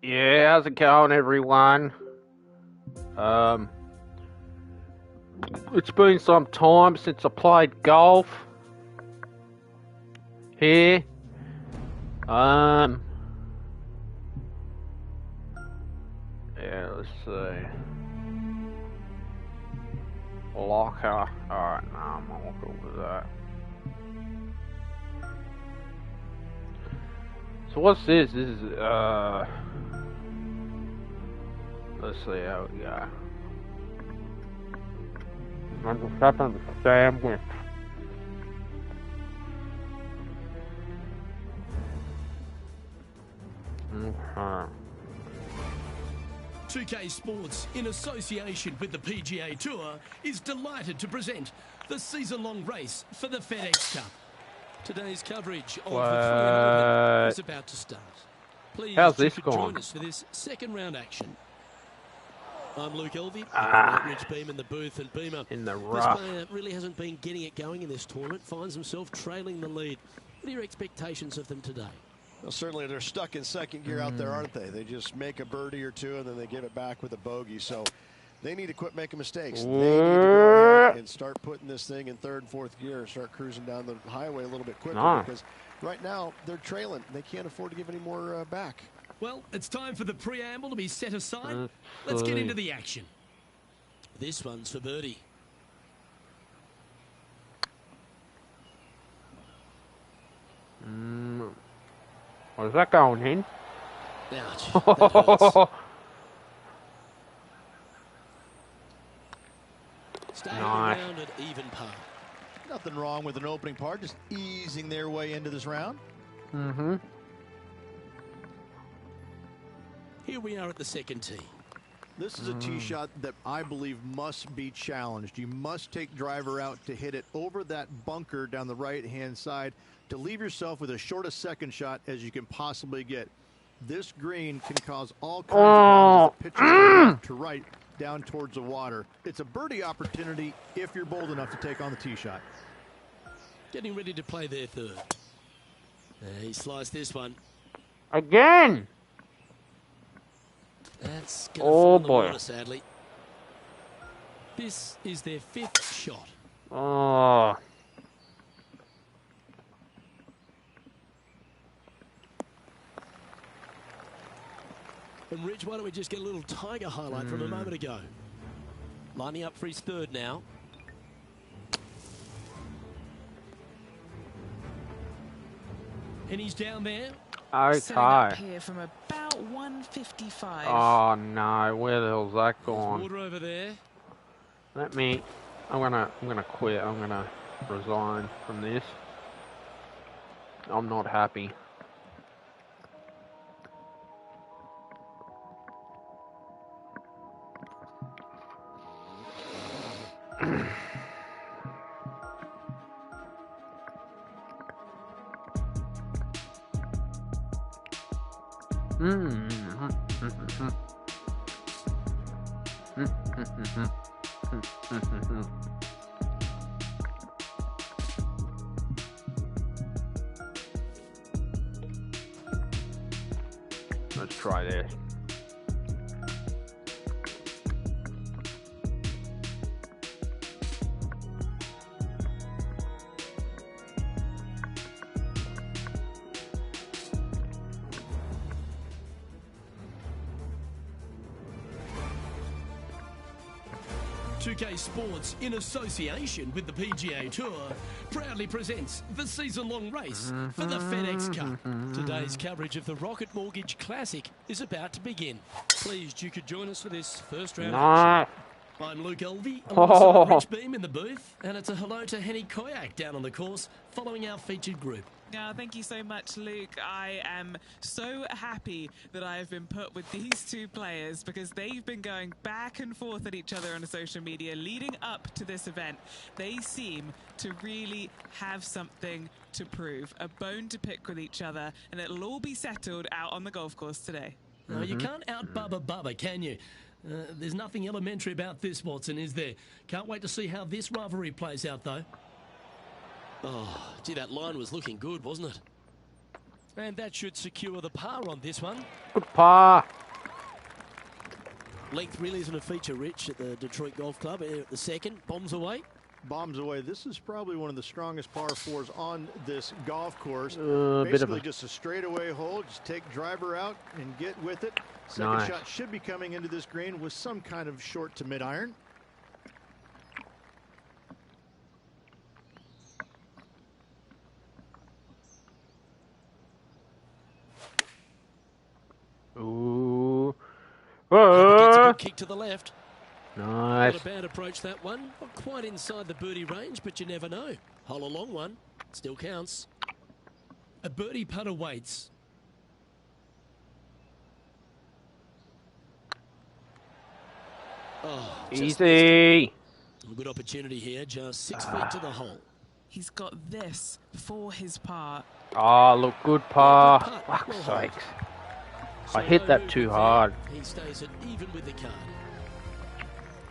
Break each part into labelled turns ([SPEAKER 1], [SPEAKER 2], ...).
[SPEAKER 1] Yeah, how's it going, everyone? It's been some time since I played golf here. Yeah, let's see. Locker. Alright, no, I'm not cool with that. So what's this? This is, let's see how we go. I'm just having a sandwich. Okay.
[SPEAKER 2] 2K Sports, in association with the PGA Tour, is delighted to present the season-long race for the FedEx Cup. Today's coverage of the Korean Open is about to start. Please join us for this second round action. I'm Luke Elvey, Rich Beam in the booth, and Beamer.
[SPEAKER 1] In the rough.
[SPEAKER 2] This player really hasn't been getting it going in this tournament, finds himself trailing the lead. What are your expectations of them today?
[SPEAKER 3] Well, certainly they're stuck in second gear out there, aren't they? They just make a birdie or two, and then they give it back with a bogey. So they need to quit making mistakes. They need to go ahead and start putting this thing in third and fourth gear and start cruising down the highway a little bit quicker because right now they're trailing. They can't afford to give any more back.
[SPEAKER 2] Well, it's time for the preamble to be set aside. Let's get into the action. This one's for birdie.
[SPEAKER 1] What is that going in?
[SPEAKER 2] Ouch, that hurts. Staying around at even par.
[SPEAKER 4] Nothing wrong with an opening par, just easing their way into this round.
[SPEAKER 2] Here we are at the second tee.
[SPEAKER 4] This is a tee shot that I believe must be challenged. You must take driver out to hit it over that bunker down the right-hand side to leave yourself with as short a second shot as you can possibly get. This green can cause all kinds of problems as it pitches from left to right down towards the water. It's a birdie opportunity if you're bold enough to take on the tee shot.
[SPEAKER 2] Getting ready to play their third. He sliced this one.
[SPEAKER 1] Again!
[SPEAKER 2] That's going to fall in the water, sadly. This is their fifth shot. And Rich, why don't we just get a little Tiger highlight from a moment ago? Lining up for his third now. And he's down there.
[SPEAKER 1] Okay.
[SPEAKER 5] Up here from about 155.
[SPEAKER 1] Oh no, where the hell's that gone?
[SPEAKER 2] Water over there.
[SPEAKER 1] I'm gonna quit. I'm gonna resign from this. I'm not happy. Let's try this.
[SPEAKER 2] .2K Sports, in association with the PGA Tour, proudly presents the season-long race for the FedEx Cup. Today's coverage of the Rocket Mortgage Classic is about to begin. Please, you could join us for this first round action. I'm Luke Elvey, alongside Rich Beam in the booth, and it's a hello to Henny Koyak down on the course, following our featured group.
[SPEAKER 5] Thank you so much, Luke. I am so happy that I have been put with these two players because they've been going back and forth at each other on social media leading up to this event. They seem to really have something to prove, a bone to pick with each other, and it'll all be settled out on the golf course today.
[SPEAKER 2] No, you can't out-Bubba Bubba, can you? There's nothing elementary about this, Watson, is there? Can't wait to see how this rivalry plays out, though. Oh, gee, that line was looking good, wasn't it? And that should secure the par on this one.
[SPEAKER 1] Good par.
[SPEAKER 2] Length really isn't a feature, Rich, at the Detroit Golf Club. At the second, bombs away.
[SPEAKER 4] Bombs away. This is probably one of the strongest par fours on this golf course.
[SPEAKER 1] Bit of
[SPEAKER 4] Basically just a straightaway hole. Just take driver out and get with it. Second
[SPEAKER 1] Nice.
[SPEAKER 4] shot should be coming into this green with some kind of short to mid iron.
[SPEAKER 1] Ooh.
[SPEAKER 2] Gets a good kick to the left.
[SPEAKER 1] Nice.
[SPEAKER 2] Not a bad approach, that one. Not quite inside the birdie range, but you never know. Hole a long one. Still counts. A birdie putt awaits. Oh,
[SPEAKER 1] Easy.
[SPEAKER 2] a good opportunity here. Just 6 feet to the hole.
[SPEAKER 5] He's got this for his par.
[SPEAKER 1] Oh, look, good par.
[SPEAKER 2] Good putt.
[SPEAKER 1] Fuck's
[SPEAKER 2] Well held.
[SPEAKER 1] sakes. I hit that too hard.
[SPEAKER 2] He stays it even with the card.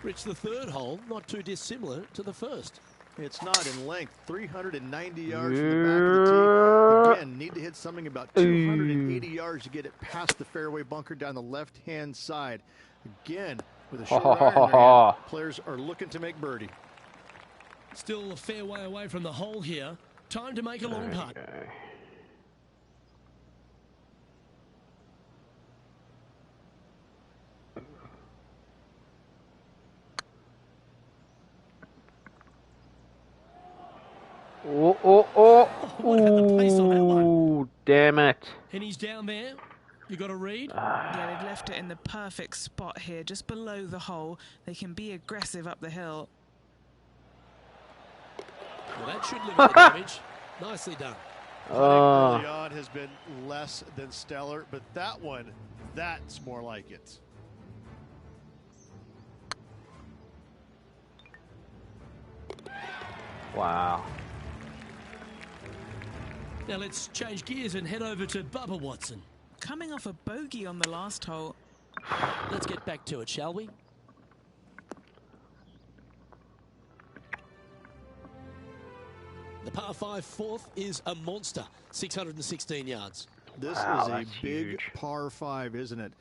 [SPEAKER 2] Rich, the third hole, not too dissimilar to the first.
[SPEAKER 4] It's not in length. 390 yards from the back of the tee. Again, need to hit something about 280 yards to get it past the fairway bunker down the left-hand side. Again, with a short iron in their hand, players are looking to make birdie.
[SPEAKER 2] Still a fair way away from the hole here. Time to make a long putt.
[SPEAKER 1] Okay.
[SPEAKER 2] What about the pace on that one?
[SPEAKER 1] Ooh, damn it.
[SPEAKER 2] And he's down there. You got to read.
[SPEAKER 5] Yeah, they've left it in the perfect spot here, just below the hole. They can be aggressive up the hill.
[SPEAKER 2] Well, that should limit the damage. Nicely done.
[SPEAKER 3] Early on has been less than stellar, but that one, that's more like it.
[SPEAKER 1] Wow.
[SPEAKER 2] Now let's change gears and head over to Bubba Watson.
[SPEAKER 5] Coming off a bogey on the last hole.
[SPEAKER 2] Let's get back to it, shall we? The par 5 fourth is a monster, 616 yards.
[SPEAKER 4] This
[SPEAKER 1] Wow,
[SPEAKER 4] is a
[SPEAKER 1] that's
[SPEAKER 4] big
[SPEAKER 1] huge.
[SPEAKER 4] par 5, isn't it?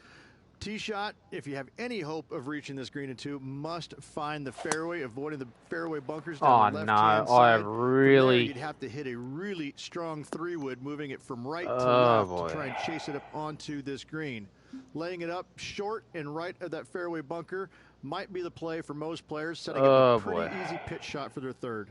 [SPEAKER 4] Tee shot, if you have any hope of reaching this green in two, must find the fairway, avoiding the fairway bunkers down the
[SPEAKER 1] Oh,
[SPEAKER 4] left-hand
[SPEAKER 1] no,
[SPEAKER 4] side.
[SPEAKER 1] I
[SPEAKER 4] From there,
[SPEAKER 1] really-
[SPEAKER 4] you'd have to hit a really strong 3-wood, moving it from right to
[SPEAKER 1] Oh,
[SPEAKER 4] left
[SPEAKER 1] boy.
[SPEAKER 4] to try and chase it up onto this green. Laying it up short and right of that fairway bunker might be the play for most players, setting
[SPEAKER 1] Oh,
[SPEAKER 4] up a pretty
[SPEAKER 1] boy.
[SPEAKER 4] easy pitch shot for their third.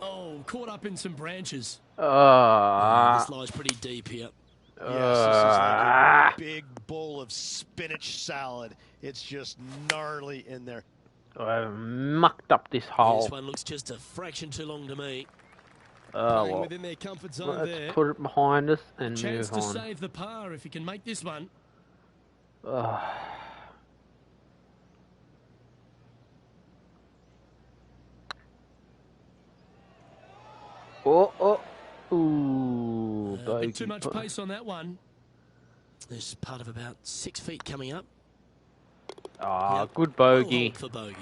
[SPEAKER 2] Oh, caught up in some branches. This lies pretty deep here.
[SPEAKER 3] Yes, this is like a big bowl of spinach salad. It's just gnarly in there.
[SPEAKER 1] I've mucked up this
[SPEAKER 2] This
[SPEAKER 1] hole.
[SPEAKER 2] one looks just a fraction too long to me.
[SPEAKER 1] Oh,
[SPEAKER 2] Playing
[SPEAKER 1] well.
[SPEAKER 2] within their comfort zone there.
[SPEAKER 1] Let's put it behind us and
[SPEAKER 2] Chance
[SPEAKER 1] move
[SPEAKER 2] to
[SPEAKER 1] on.
[SPEAKER 2] save the par if he can make this one.
[SPEAKER 1] Ooh,
[SPEAKER 2] A
[SPEAKER 1] bogey
[SPEAKER 2] bit too much
[SPEAKER 1] putt.
[SPEAKER 2] pace on that one. There's part of about 6 feet coming up.
[SPEAKER 1] Ah,
[SPEAKER 2] Yep.
[SPEAKER 1] good
[SPEAKER 2] Well
[SPEAKER 1] bogey.
[SPEAKER 2] hauled for bogey.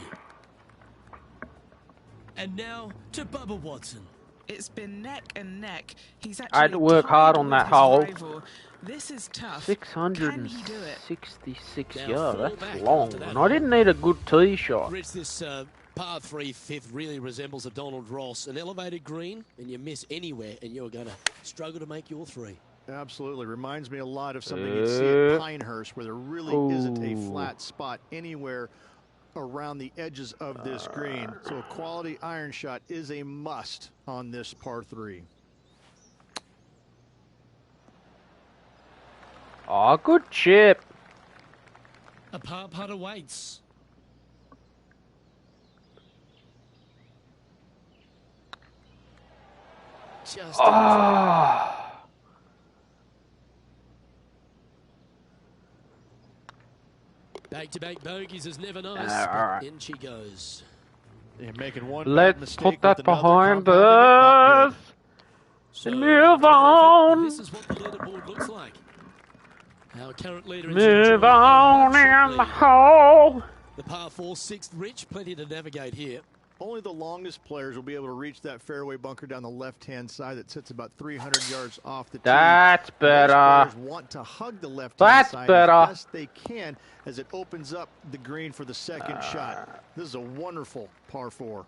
[SPEAKER 2] And now to Bubba Watson.
[SPEAKER 5] It's been neck and neck. He's actually
[SPEAKER 1] I had to work hard
[SPEAKER 5] tied
[SPEAKER 1] on
[SPEAKER 5] with
[SPEAKER 1] that
[SPEAKER 5] his
[SPEAKER 1] hole.
[SPEAKER 5] rival. This is tough. Can he do it?
[SPEAKER 1] 666
[SPEAKER 2] Now
[SPEAKER 1] yards.
[SPEAKER 2] fall
[SPEAKER 1] That's
[SPEAKER 2] back
[SPEAKER 1] long.
[SPEAKER 2] after that
[SPEAKER 1] And I didn't need a good tee shot.
[SPEAKER 2] Rich, this par 3 fifth really resembles a Donald Ross. An elevated green, and you miss anywhere, and you're going to struggle to make your 3.
[SPEAKER 4] Absolutely. Reminds me a lot of something you'd see at Pinehurst, where there really isn't a flat spot anywhere around the edges of this green. So a quality iron shot is a must on this par 3.
[SPEAKER 1] Oh, good chip.
[SPEAKER 2] A par putt awaits. Just back-to-back bogeys is never nice,
[SPEAKER 1] all
[SPEAKER 2] but
[SPEAKER 1] right.
[SPEAKER 2] in she goes.
[SPEAKER 4] You're making one bad
[SPEAKER 1] Let's
[SPEAKER 4] mistake
[SPEAKER 1] put that
[SPEAKER 4] with another,
[SPEAKER 1] behind
[SPEAKER 4] compounding it, not
[SPEAKER 1] us.
[SPEAKER 4] good.
[SPEAKER 2] So,
[SPEAKER 1] And move on.
[SPEAKER 2] This is what the leaderboard looks like. Our current leader is
[SPEAKER 1] Move on in the hole.
[SPEAKER 2] the par 4, 6th. Rich, plenty to navigate here.
[SPEAKER 4] Only the longest players will be able to reach that fairway bunker down the left-hand side that sits about 300 yards off the tee.
[SPEAKER 1] That's better.
[SPEAKER 4] Most players want to hug the left-hand side as best they can as it opens up the green for the second shot. This is a wonderful par 4.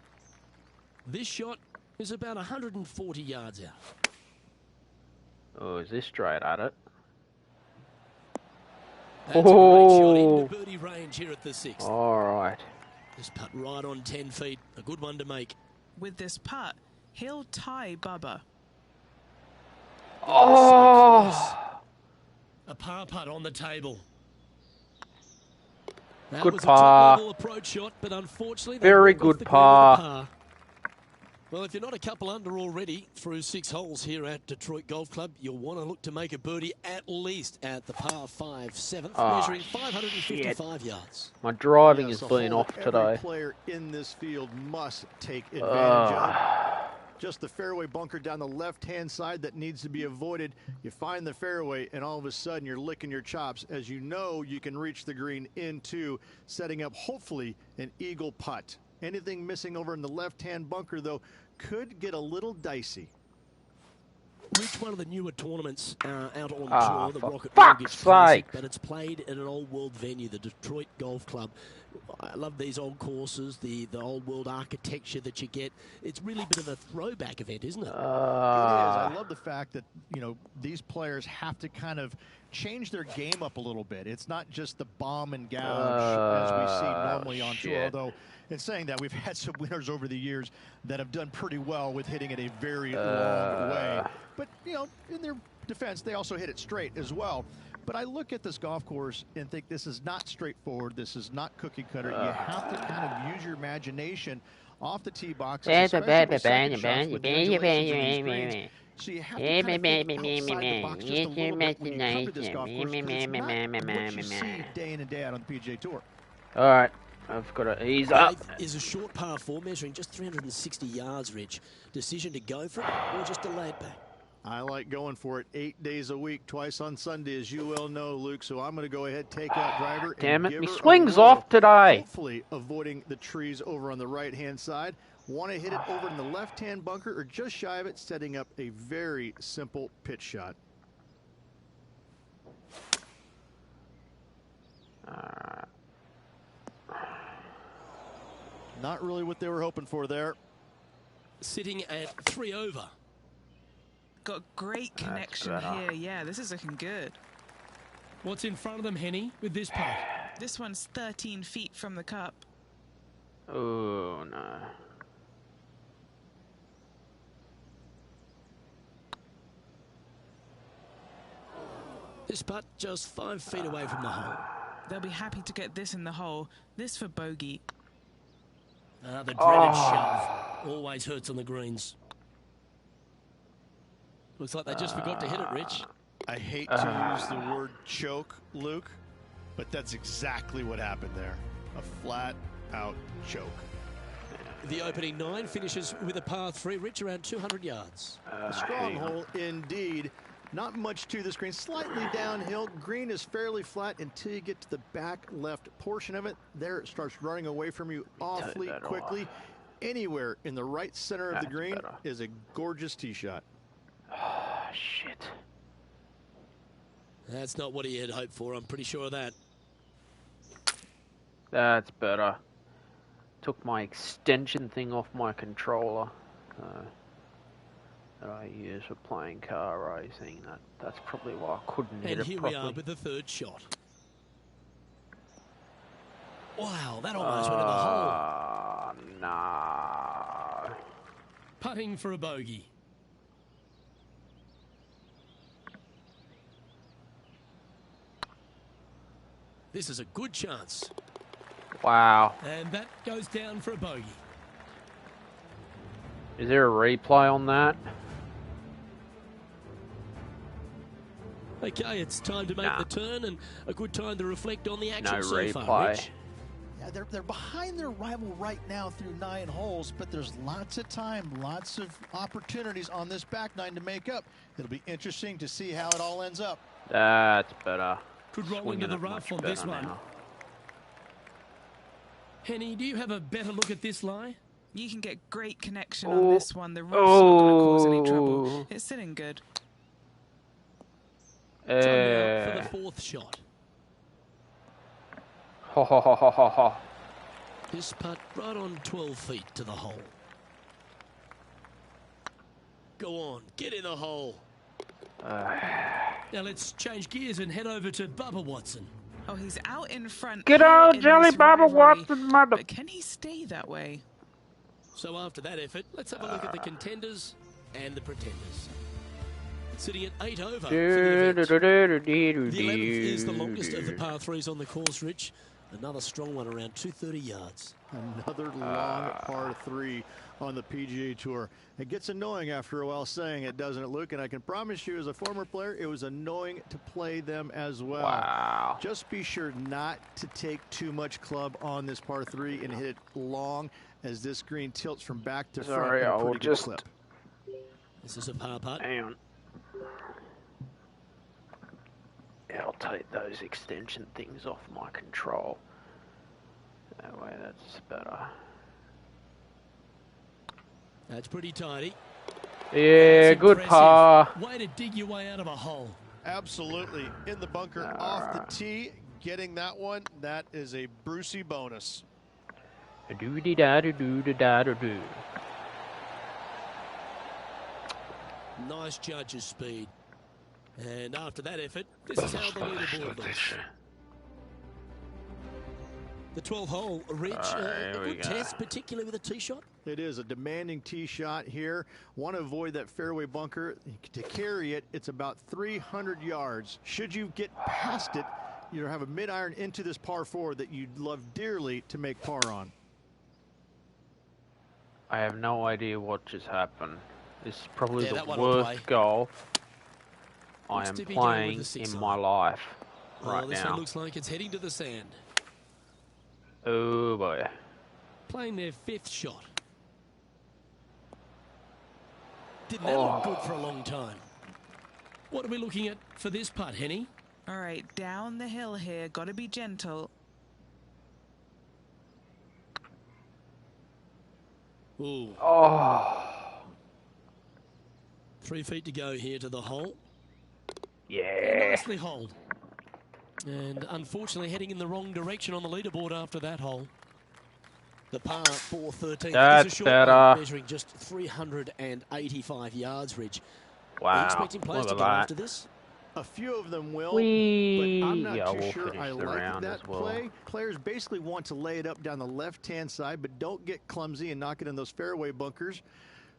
[SPEAKER 2] This shot is about 140 yards out.
[SPEAKER 1] Oh, is this straight at it?
[SPEAKER 2] That's a great shot into birdie range here at the 6th.
[SPEAKER 1] All right.
[SPEAKER 2] This putt right on 10 feet. A good one to make.
[SPEAKER 5] With this putt, he'll tie Bubba.
[SPEAKER 1] Oh!
[SPEAKER 2] A par putt on the table. That
[SPEAKER 1] Good
[SPEAKER 2] was
[SPEAKER 1] par.
[SPEAKER 2] a top-level approach shot, but unfortunately...
[SPEAKER 1] Very good par.
[SPEAKER 2] Well, if you're not a couple under already through 6 holes here at Detroit Golf Club, you'll want to look to make a birdie at least at the par 5 7th, measuring 555 yards.
[SPEAKER 1] My driving has been off today.
[SPEAKER 4] Every player in this field must take advantage of. Just the fairway bunker down the left-hand side that needs to be avoided. You find the fairway, and all of a sudden you're licking your chops as you know you can reach the green into setting up, hopefully, an eagle putt. Anything missing over in the left-hand bunker, though, could get a little dicey.
[SPEAKER 2] Reach one of the newer tournaments out on tour, the Rocket
[SPEAKER 1] fuck's
[SPEAKER 2] Mortgage Classic,
[SPEAKER 1] sake.
[SPEAKER 2] but it's played at an old world venue, the Detroit Golf Club. I love these old courses, the old world architecture that you get. It's really a bit of a throwback event, isn't it?
[SPEAKER 4] It is. I love the fact that, you know, these players have to kind of change their game up a little bit. It's not just the bomb and gouge as we see normally on tour, although in saying that, we've had some winners over the years that have done pretty well with hitting it a very long way. But, you know, in their defense, they also hit it straight as well. But I look at this golf course and think this is not straightforward. This is not cookie cutter. You have to kind of use your imagination off the tee box. So you have to kind of think outside the box just a little bit when you come to this golf course, 'cause it's not what you see day in and day out on the PGA Tour.
[SPEAKER 1] All right. I've got to ease up.
[SPEAKER 2] Is a short par 4 measuring just 360 yards, Rich. Decision to go for it or just to lay it back?
[SPEAKER 4] I like going for it 8 days a week, twice on Sunday, as you well know, Luke. So I'm going to go ahead, take out driver.
[SPEAKER 1] Damn
[SPEAKER 4] and
[SPEAKER 1] it,
[SPEAKER 4] give
[SPEAKER 1] me
[SPEAKER 4] her a
[SPEAKER 1] swing's
[SPEAKER 4] roll,
[SPEAKER 1] off today.
[SPEAKER 4] Hopefully avoiding the trees over on the right-hand side. Want to hit it over in the left-hand bunker or just shy of it, setting up a very simple pitch shot. Not really what they were hoping for there.
[SPEAKER 2] Sitting at 3 over.
[SPEAKER 5] Got great connection here. Yeah, this is looking good.
[SPEAKER 2] What's in front of them, Henny, with this putt?
[SPEAKER 5] This one's 13 feet from the cup.
[SPEAKER 1] Oh, no.
[SPEAKER 2] This putt just 5 feet away from the hole.
[SPEAKER 5] They'll be happy to get this in the hole. This for bogey.
[SPEAKER 2] The dreaded shove always hurts on the greens. Looks like they just forgot to hit it, Rich.
[SPEAKER 4] I hate to use the word choke, Luke, but that's exactly what happened there. A flat-out choke.
[SPEAKER 2] The opening 9 finishes with a par 3, Rich, around 200 yards.
[SPEAKER 4] A strong hole indeed. Not much to this green, slightly downhill. Green is fairly flat until you get to the back left portion of it. There it starts running away from you awfully quickly. Anywhere in the right center of the green is a gorgeous tee shot.
[SPEAKER 1] Oh, shit.
[SPEAKER 2] That's not what he had hoped for, I'm pretty sure of that.
[SPEAKER 1] That's better. Took my extension thing off my controller that I use for playing car racing. That's probably why I couldn't hit it properly.
[SPEAKER 2] And here we are with the 3rd shot. Wow, that almost went in the hole.
[SPEAKER 1] No.
[SPEAKER 2] Putting for a bogey. This is a good chance.
[SPEAKER 1] Wow.
[SPEAKER 2] And that goes down for a bogey.
[SPEAKER 1] Is there a replay on that?
[SPEAKER 2] Okay, it's time to make the turn and a good time to reflect on the action
[SPEAKER 1] No
[SPEAKER 2] so far,
[SPEAKER 1] replay.
[SPEAKER 2] Rich.
[SPEAKER 6] Yeah, they're behind their rival right now through 9 holes, but there's lots of time, lots of opportunities on this back 9 to make up. It'll be interesting to see how it all ends up.
[SPEAKER 1] That's better.
[SPEAKER 2] Could roll
[SPEAKER 1] Swinging
[SPEAKER 2] into the
[SPEAKER 1] it
[SPEAKER 2] rough
[SPEAKER 1] much
[SPEAKER 2] on this
[SPEAKER 1] better
[SPEAKER 2] one.
[SPEAKER 1] now.
[SPEAKER 2] Henny, do you have a better look at this lie?
[SPEAKER 5] You can get great connection on this one. The roug's not going to cause any trouble. It's sitting good.
[SPEAKER 2] Time now for the fourth shot.
[SPEAKER 1] Ha ha ha ha ha ha.
[SPEAKER 2] This putt right on 12 feet to the hole. Go on, get in the hole. Now let's change gears and head over to Bubba Watson.
[SPEAKER 5] Oh, he's out in front.
[SPEAKER 1] Get
[SPEAKER 5] here
[SPEAKER 1] out,
[SPEAKER 5] in
[SPEAKER 1] Jelly
[SPEAKER 5] this
[SPEAKER 1] Bubba
[SPEAKER 5] rivalry.
[SPEAKER 1] Watson, mother.
[SPEAKER 5] But can he stay that way?
[SPEAKER 2] So after that effort, let's have a look at the contenders and the pretenders. Sitting at 8 over for the event. The 11th is the longest of the par 3s on the course, Rich. Another strong one, around 230 yards.
[SPEAKER 4] Another long par 3 on the PGA Tour. It gets annoying after a while saying it, doesn't it, Luke? And I can promise you, as a former player, it was annoying to play them as well.
[SPEAKER 1] Wow.
[SPEAKER 4] Just be sure not to take too much club on this par 3 and hit it long, as this green tilts from back to front.
[SPEAKER 1] Sorry,
[SPEAKER 4] at a
[SPEAKER 1] I will
[SPEAKER 4] pretty good
[SPEAKER 1] just...
[SPEAKER 4] clip.
[SPEAKER 2] This is a par putt.
[SPEAKER 1] Hang on. Yeah, I'll take those extension things off my control. That way that's better.
[SPEAKER 2] That's pretty tidy.
[SPEAKER 1] Yeah,
[SPEAKER 2] That's
[SPEAKER 1] good
[SPEAKER 2] impressive.
[SPEAKER 1] par.
[SPEAKER 2] Way to dig your way out of a hole.
[SPEAKER 3] Absolutely. In the bunker off the tee, getting that one, that is a Brucey bonus.
[SPEAKER 1] Do-de-da-do-do-da-da-do.
[SPEAKER 2] Nice judge's speed. And after that effort, this is how the leaderboard looks. The 12th hole, Rich, a good test, particularly with a tee shot.
[SPEAKER 4] It is a demanding tee shot here. Want to avoid that fairway bunker. To carry it, it's about 300 yards. Should you get past it, you have a mid-iron into this par 4 that you'd love dearly to make par on.
[SPEAKER 1] I have no idea what just happened. This is probably
[SPEAKER 2] Yeah, that
[SPEAKER 1] the
[SPEAKER 2] one will play.
[SPEAKER 1] worst golf I
[SPEAKER 2] Looks
[SPEAKER 1] am
[SPEAKER 2] to be going with
[SPEAKER 1] playing
[SPEAKER 2] the 6
[SPEAKER 1] in
[SPEAKER 2] iron.
[SPEAKER 1] my life right
[SPEAKER 2] This
[SPEAKER 1] now.
[SPEAKER 2] one looks like it's heading to the sand.
[SPEAKER 1] Oh boy.
[SPEAKER 2] Playing their 5th shot. Didn't that look good for a long time? What are we looking at for this putt, Henny?
[SPEAKER 5] All right, down the hill here. Got to be gentle.
[SPEAKER 2] Ooh.
[SPEAKER 1] Oh.
[SPEAKER 2] 3 feet to go here to the hole.
[SPEAKER 1] Yeah.
[SPEAKER 2] Nicely holed. And unfortunately heading in the wrong direction on the leaderboard after that hole. The par 4-13
[SPEAKER 1] That's
[SPEAKER 2] is a short
[SPEAKER 1] better.
[SPEAKER 2] one, measuring just 385 yards, Ridge. Are you
[SPEAKER 1] Wow.
[SPEAKER 2] expecting players
[SPEAKER 1] Look
[SPEAKER 2] to
[SPEAKER 1] at
[SPEAKER 2] go
[SPEAKER 1] that.
[SPEAKER 2] after this?
[SPEAKER 4] A few of them will,
[SPEAKER 1] Whee!
[SPEAKER 4] but I'm not
[SPEAKER 1] Yeah,
[SPEAKER 4] too
[SPEAKER 1] we'll
[SPEAKER 4] sure
[SPEAKER 1] finish
[SPEAKER 4] I
[SPEAKER 1] the
[SPEAKER 4] like
[SPEAKER 1] round
[SPEAKER 4] that
[SPEAKER 1] as well.
[SPEAKER 4] play. Players basically want to lay it up down the left-hand side, but don't get clumsy and knock it in those fairway bunkers.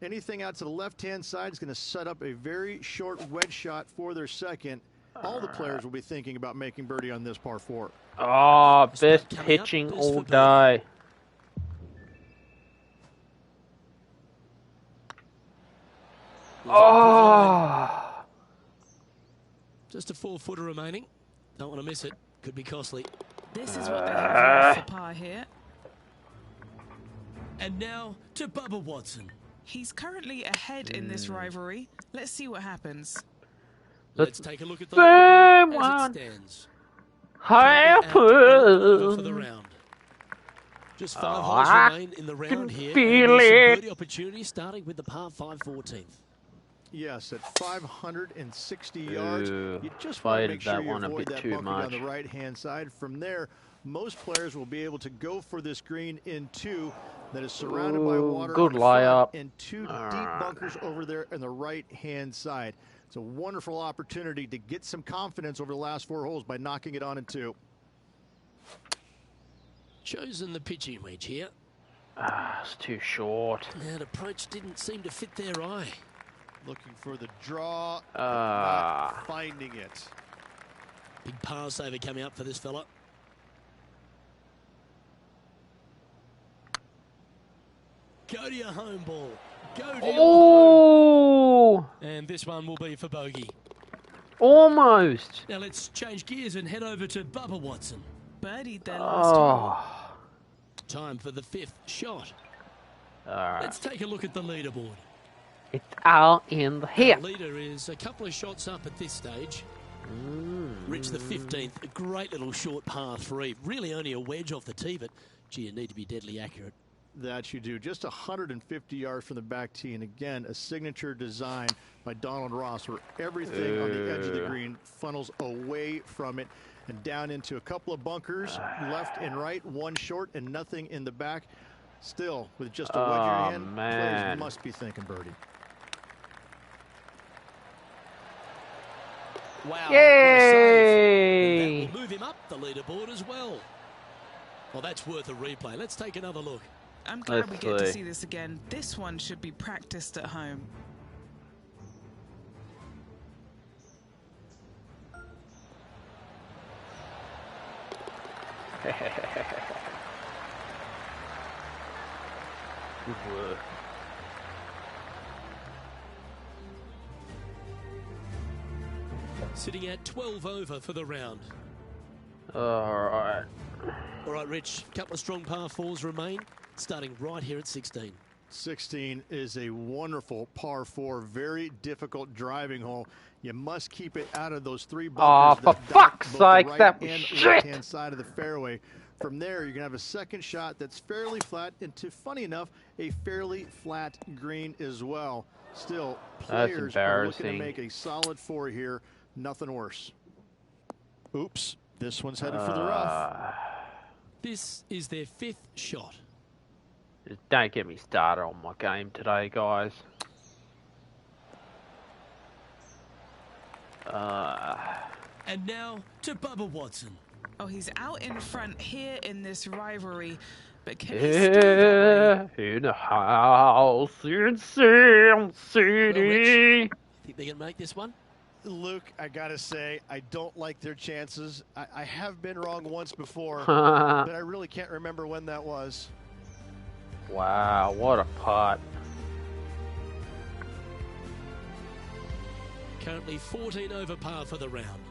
[SPEAKER 4] Anything out to the left-hand side is going to set up a very short wedge shot for their second. All the players will be thinking about making birdie on this par 4.
[SPEAKER 1] Oh, best
[SPEAKER 2] coming up,
[SPEAKER 1] pitching
[SPEAKER 2] best
[SPEAKER 1] all
[SPEAKER 2] for
[SPEAKER 1] day. Oh.
[SPEAKER 2] Just a 4-footer remaining. Don't want to miss it. Could be costly.
[SPEAKER 5] This is what they have for par here.
[SPEAKER 2] And now to Bubba Watson.
[SPEAKER 5] He's currently ahead in this rivalry. Let's see what happens.
[SPEAKER 2] Let's take a look at the
[SPEAKER 1] Same
[SPEAKER 2] leaderboard
[SPEAKER 1] one.
[SPEAKER 2] as it stands.
[SPEAKER 1] Happen.
[SPEAKER 2] For the round. Just 5 holes
[SPEAKER 1] I
[SPEAKER 2] remain in the round here.
[SPEAKER 1] feel
[SPEAKER 2] and there's some
[SPEAKER 1] it.
[SPEAKER 2] birdie opportunity starting with the par 5 14th.
[SPEAKER 4] Yes, at 560 yards,
[SPEAKER 1] Ooh,
[SPEAKER 4] you just want to
[SPEAKER 1] faded
[SPEAKER 4] make sure
[SPEAKER 1] that
[SPEAKER 4] you
[SPEAKER 1] one a
[SPEAKER 4] avoid
[SPEAKER 1] bit
[SPEAKER 4] that
[SPEAKER 1] too
[SPEAKER 4] bunker down
[SPEAKER 1] much.
[SPEAKER 4] the right-hand side. From there, most players will be able to go for this green in 2 that is surrounded by
[SPEAKER 1] Ooh,
[SPEAKER 4] water
[SPEAKER 1] good
[SPEAKER 4] on the front
[SPEAKER 1] layup.
[SPEAKER 4] and 2 deep
[SPEAKER 1] Alright.
[SPEAKER 4] bunkers over there on the right-hand side. It's a wonderful opportunity to get some confidence over the last 4 holes by knocking it on in 2.
[SPEAKER 2] Chosen the pitching wedge here.
[SPEAKER 1] Ah, it's too short.
[SPEAKER 2] That approach didn't seem to fit their eye.
[SPEAKER 3] Looking for the draw,
[SPEAKER 1] Ah.
[SPEAKER 3] not finding it.
[SPEAKER 2] Big par saver coming up for this fella. Go to your home ball. Go to your
[SPEAKER 1] Oh,
[SPEAKER 2] home. And this one will be for bogey.
[SPEAKER 1] almost.
[SPEAKER 2] Now let's change gears and head over to Bubba Watson.
[SPEAKER 5] Birdied their last hole.
[SPEAKER 1] Oh,
[SPEAKER 2] Time for the 5th shot.
[SPEAKER 1] alright.
[SPEAKER 2] Let's take a look at the leaderboard.
[SPEAKER 1] It's all in the
[SPEAKER 2] Our
[SPEAKER 1] head.
[SPEAKER 2] leader is a couple of shots up at this stage. Rich, the 15th, a great little short par 3. Really only a wedge off the tee, but gee, you need to be deadly accurate.
[SPEAKER 4] That you do. Just 150 yards from the back tee. And again, a signature design by Donald Ross where everything on the edge of the green funnels away from it and down into a couple of bunkers, left and right, one short and nothing in the back. Still, with just a wedge in your hand, players must be thinking birdie.
[SPEAKER 2] Wow.
[SPEAKER 1] Yay!
[SPEAKER 2] That will move him up the leaderboard as well. Well, that's worth a replay. Let's take another look.
[SPEAKER 5] I'm glad we get to see this again. This one should be practiced at home.
[SPEAKER 1] Good work.
[SPEAKER 2] Sitting at 12 over for the round.
[SPEAKER 1] Alright.
[SPEAKER 2] All right, Rich, a couple of strong par 4s remain, starting right here at 16.
[SPEAKER 4] 16 is a wonderful par 4, very difficult driving hole. You must keep it out of those 3 bunkers.
[SPEAKER 1] Oh, for fuck's sake, that was
[SPEAKER 4] and
[SPEAKER 1] shit!
[SPEAKER 4] left-hand side of the fairway. From there, you're going to have a second shot that's fairly flat into, funny enough, a fairly flat green as well. Still, players are looking to make a solid 4 here. Nothing worse. Oops, this one's headed for the rough.
[SPEAKER 2] This is their 5th shot.
[SPEAKER 1] Just don't get me started on my game today, guys.
[SPEAKER 2] And now to Bubba Watson.
[SPEAKER 5] Oh, he's out in front here in this rivalry, but can he stay that way?
[SPEAKER 1] In a house in Sam City.
[SPEAKER 2] You think they can make this one?
[SPEAKER 3] Luke, I gotta say, I don't like their chances. I have been wrong once before, but I really can't remember when that was.
[SPEAKER 1] Wow, what a putt.
[SPEAKER 2] Currently 14 over par for the round.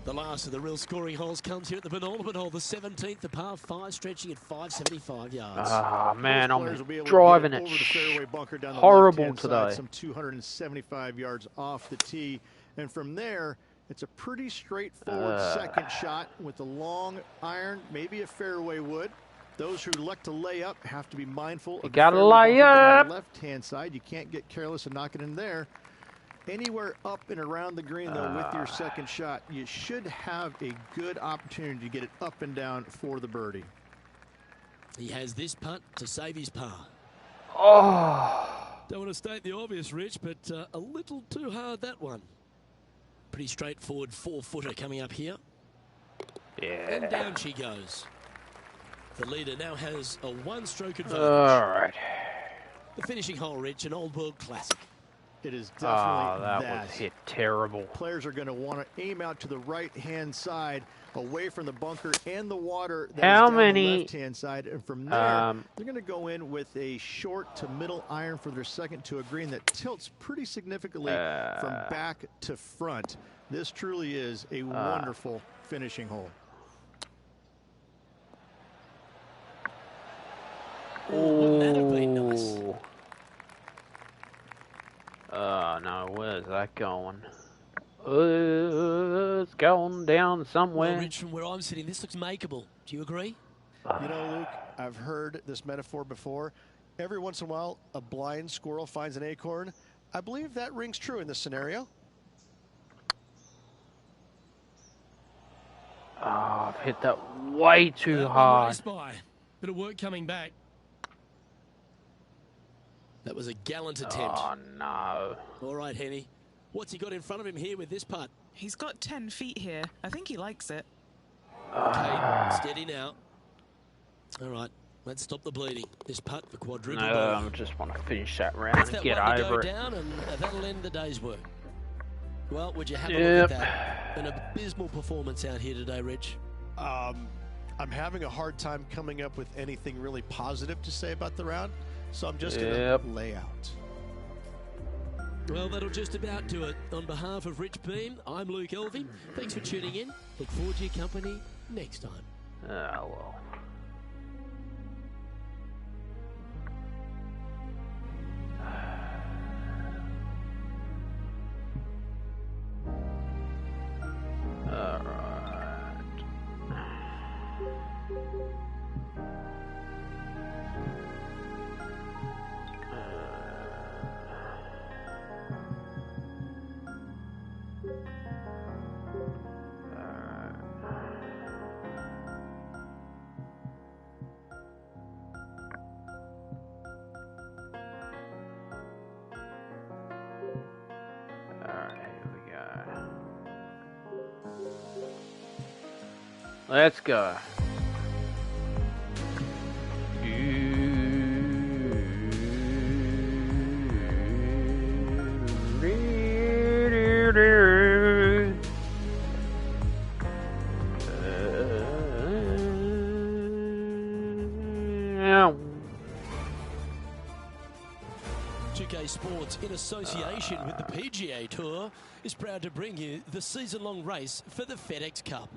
[SPEAKER 2] The last of the real scoring holes comes here at the penultimate hole, the 17th, the par 5, stretching at 575 yards.
[SPEAKER 1] Ah, man, I'm
[SPEAKER 4] Players will be able to
[SPEAKER 1] driving
[SPEAKER 4] get
[SPEAKER 1] it
[SPEAKER 4] over the fairway bunker down the
[SPEAKER 1] horrible
[SPEAKER 4] left-hand
[SPEAKER 1] today.
[SPEAKER 4] side, some 275 yards off the tee. And from there, it's a pretty straightforward second shot with a long iron, maybe a fairway wood. Those who like to lay up have to be mindful of the
[SPEAKER 1] gotta
[SPEAKER 4] fairway
[SPEAKER 1] lay
[SPEAKER 4] bunker down
[SPEAKER 1] up.
[SPEAKER 4] the left-hand side. You can't get careless and knock it in there. Anywhere up and around the green, though, with your second shot, you should have a good opportunity to get it up and down for the birdie.
[SPEAKER 2] He has this putt to save his par.
[SPEAKER 1] Oh,
[SPEAKER 2] Don't want to state the obvious, Rich, but a little too hard, that one. Pretty straightforward 4-footer coming up here. And
[SPEAKER 1] yeah.
[SPEAKER 2] down she goes. The leader now has a 1-stroke advantage.
[SPEAKER 1] Alright.
[SPEAKER 2] The finishing hole, Rich, an old world classic.
[SPEAKER 4] It is
[SPEAKER 1] Oh,
[SPEAKER 4] definitely
[SPEAKER 1] that was hit terrible.
[SPEAKER 4] Players are going to want to aim out to the right-hand side, away from the bunker and the water that
[SPEAKER 1] How
[SPEAKER 4] is down
[SPEAKER 1] many,
[SPEAKER 4] the left-hand side. And from there, they're going to go in with a short to middle iron for their second to a green that tilts pretty significantly from back to front. This truly is a wonderful finishing hole.
[SPEAKER 2] Wouldn't that have been nice?
[SPEAKER 1] Oh, no, where's that going? It's going down somewhere.
[SPEAKER 2] Well, Rich, from where I'm sitting, this looks makeable. Do you agree?
[SPEAKER 3] You know, Luke, I've heard this metaphor before. Every once in a while, a blind squirrel finds an acorn. I believe that rings true in this scenario.
[SPEAKER 1] Oh, I've hit that way too hard.
[SPEAKER 2] Nice by. Bit of work coming back. That was a gallant attempt.
[SPEAKER 1] Oh, no.
[SPEAKER 2] All right, Henny. What's he got in front of him here with this putt?
[SPEAKER 5] He's got 10 feet here. I think he likes it.
[SPEAKER 2] Okay, steady now. All right, let's stop the bleeding. This putt for quadruple
[SPEAKER 1] No,
[SPEAKER 2] bogey.
[SPEAKER 1] I just want to finish that round
[SPEAKER 2] That's
[SPEAKER 1] and
[SPEAKER 2] that
[SPEAKER 1] get
[SPEAKER 2] one to
[SPEAKER 1] over
[SPEAKER 2] go
[SPEAKER 1] it.
[SPEAKER 2] down, and that'll end the day's work. Well, would you have a look at that? An abysmal performance out here today, Rich.
[SPEAKER 3] I'm having a hard time coming up with anything really positive to say about the round, so I'm just going to lay out.
[SPEAKER 2] Well, that'll just about do it. On behalf of Rich Beam, I'm Luke Elvey. Thanks for tuning in. Look forward to your company next time.
[SPEAKER 1] Oh, well. Let's go.
[SPEAKER 2] Sports, in association with the PGA Tour, is proud to bring you the season-long race for the FedEx Cup.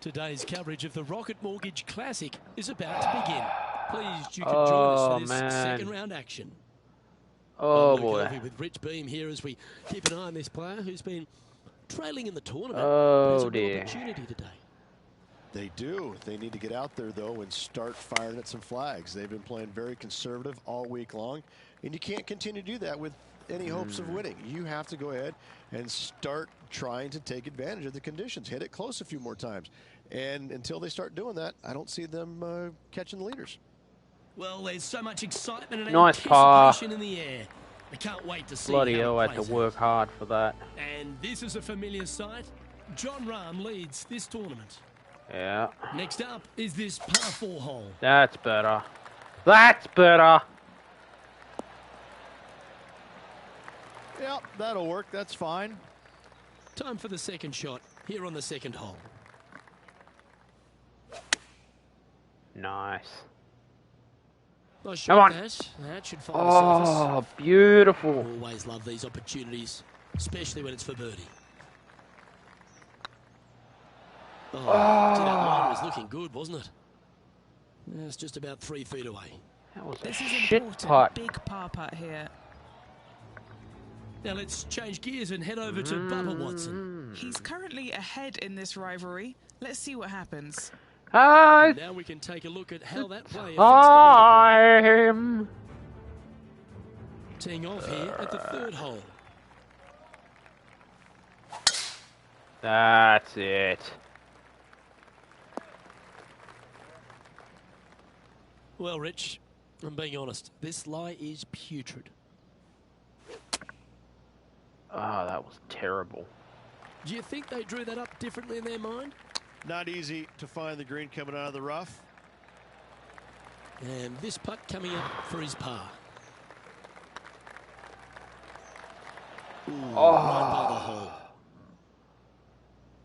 [SPEAKER 2] Today's coverage of the Rocket Mortgage Classic is about to begin. Pleased you can join us for this second-round action.
[SPEAKER 1] Oh,
[SPEAKER 2] I'm Luke
[SPEAKER 1] boy.
[SPEAKER 2] Elvey with Rich Beam here as we keep an eye on this player who's been trailing in the tournament.
[SPEAKER 1] Oh,
[SPEAKER 2] There's a real
[SPEAKER 1] dear.
[SPEAKER 2] opportunity today.
[SPEAKER 3] They do. They need to get out there, though, and start firing at some flags. They've been playing very conservative all week long, and you can't continue to do that with any hopes of winning. You have to go ahead and start trying to take advantage of the conditions. Hit it close a few more times. And until they start doing that, I don't see them catching the leaders.
[SPEAKER 2] Well, there's so much excitement and
[SPEAKER 1] Nice par.
[SPEAKER 2] anticipation in the air. I can't wait to see
[SPEAKER 1] Bloody
[SPEAKER 2] how
[SPEAKER 1] hell,
[SPEAKER 2] it
[SPEAKER 1] I had to
[SPEAKER 2] plays
[SPEAKER 1] work
[SPEAKER 2] out.
[SPEAKER 1] hard for that.
[SPEAKER 2] And this is a familiar sight. John Rahm leads this tournament.
[SPEAKER 1] Yeah.
[SPEAKER 2] Next up is this par 4 hole.
[SPEAKER 1] That's better. That's better.
[SPEAKER 4] Yep, that'll work. That's fine.
[SPEAKER 2] Time for the second shot here on the second hole.
[SPEAKER 1] Nice.
[SPEAKER 2] Nice
[SPEAKER 1] Come
[SPEAKER 2] shot,
[SPEAKER 1] on.
[SPEAKER 2] that should find the surface.
[SPEAKER 1] Oh, beautiful.
[SPEAKER 2] Always love these opportunities, especially when it's for birdie. Oh, gee, that line was looking good, wasn't it? Yeah, it's just about 3 feet away.
[SPEAKER 1] That was a
[SPEAKER 5] This is
[SPEAKER 1] shit
[SPEAKER 5] important.
[SPEAKER 1] putt.
[SPEAKER 5] Big par putt here.
[SPEAKER 2] Now let's change gears and head over to Bubba Watson.
[SPEAKER 5] He's currently ahead in this rivalry. Let's see what happens.
[SPEAKER 1] Hi.
[SPEAKER 2] Now we can take a look at how that play affects
[SPEAKER 1] I'm.
[SPEAKER 2] the teeing off here at the third hole.
[SPEAKER 1] That's it.
[SPEAKER 2] Well, Rich, I'm being honest. This lie is putrid.
[SPEAKER 1] Oh, that was terrible.
[SPEAKER 2] Do you think they drew that up differently in their mind?
[SPEAKER 3] Not easy to find the green coming out of the rough.
[SPEAKER 2] And this putt coming up for his par. Ooh, right by the hole.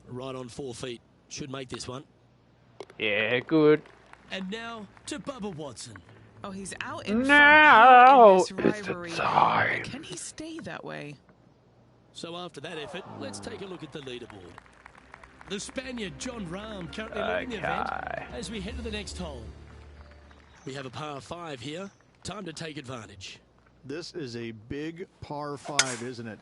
[SPEAKER 2] Right on 4 feet. Should make this one.
[SPEAKER 1] Yeah, good.
[SPEAKER 2] And now to Bubba Watson.
[SPEAKER 5] Oh, he's out in
[SPEAKER 1] Now
[SPEAKER 5] front here in
[SPEAKER 1] is
[SPEAKER 5] this
[SPEAKER 1] the
[SPEAKER 5] rivalry.
[SPEAKER 1] time.
[SPEAKER 5] Can he stay that way?
[SPEAKER 2] So after that effort, let's take a look at the leaderboard. The Spaniard, John Rahm, currently leading the event as we head to the next hole. We have a par 5 here. Time to take advantage.
[SPEAKER 4] This is a big par 5, isn't it?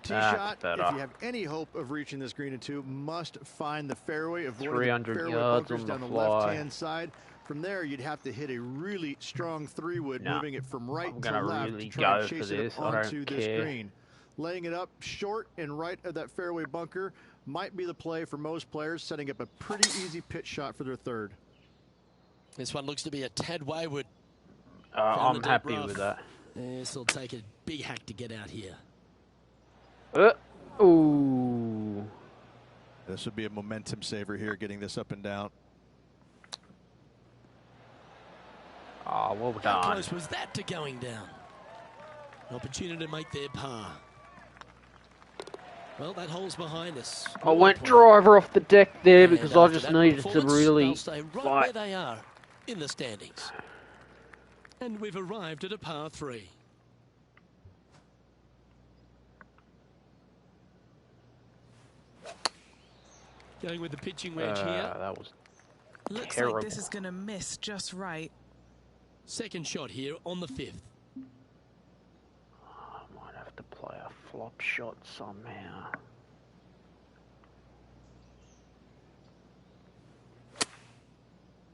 [SPEAKER 4] Tee
[SPEAKER 1] That's
[SPEAKER 4] shot,
[SPEAKER 1] better.
[SPEAKER 4] if you have any hope of reaching this green in 2, must find the fairway, avoid the
[SPEAKER 1] 300
[SPEAKER 4] fairway
[SPEAKER 1] yards
[SPEAKER 4] bunkers
[SPEAKER 1] on
[SPEAKER 4] down
[SPEAKER 1] the
[SPEAKER 4] the
[SPEAKER 1] fly.
[SPEAKER 4] left-hand side. From there, you'd have to hit a really strong 3-wood,
[SPEAKER 1] No,
[SPEAKER 4] moving it from right
[SPEAKER 1] I'm
[SPEAKER 4] to
[SPEAKER 1] gonna
[SPEAKER 4] left
[SPEAKER 1] really
[SPEAKER 4] to try
[SPEAKER 1] go
[SPEAKER 4] and
[SPEAKER 1] for
[SPEAKER 4] chase
[SPEAKER 1] this.
[SPEAKER 4] it
[SPEAKER 1] I
[SPEAKER 4] up
[SPEAKER 1] don't
[SPEAKER 4] onto this
[SPEAKER 1] care.
[SPEAKER 4] green. Laying it up short and right of that fairway bunker might be the play for most players, setting up a pretty easy pitch shot for their third.
[SPEAKER 2] This one looks to be a tad wayward.
[SPEAKER 1] I'm
[SPEAKER 2] the deep
[SPEAKER 1] happy
[SPEAKER 2] rough.
[SPEAKER 1] with that.
[SPEAKER 2] This will take a big hack to get out here.
[SPEAKER 1] Ooh.
[SPEAKER 4] This would be a momentum saver here, getting this up and down.
[SPEAKER 1] Oh, well
[SPEAKER 2] How
[SPEAKER 1] done.
[SPEAKER 2] close was that to going down? An opportunity to make their par. Well, that hole's behind us.
[SPEAKER 1] I went driver off the deck there
[SPEAKER 2] And
[SPEAKER 1] because I
[SPEAKER 2] after
[SPEAKER 1] just
[SPEAKER 2] that
[SPEAKER 1] needed to
[SPEAKER 2] performance,
[SPEAKER 1] really
[SPEAKER 2] they'll stay right where
[SPEAKER 1] like.
[SPEAKER 2] they are in the standings. And we've arrived at a par 3. Going with the pitching wedge here.
[SPEAKER 1] That was
[SPEAKER 5] Looks
[SPEAKER 1] terrible.
[SPEAKER 5] like this is going to miss just right.
[SPEAKER 2] Second shot here on the 5th.
[SPEAKER 1] I might have to play a flop shot somehow.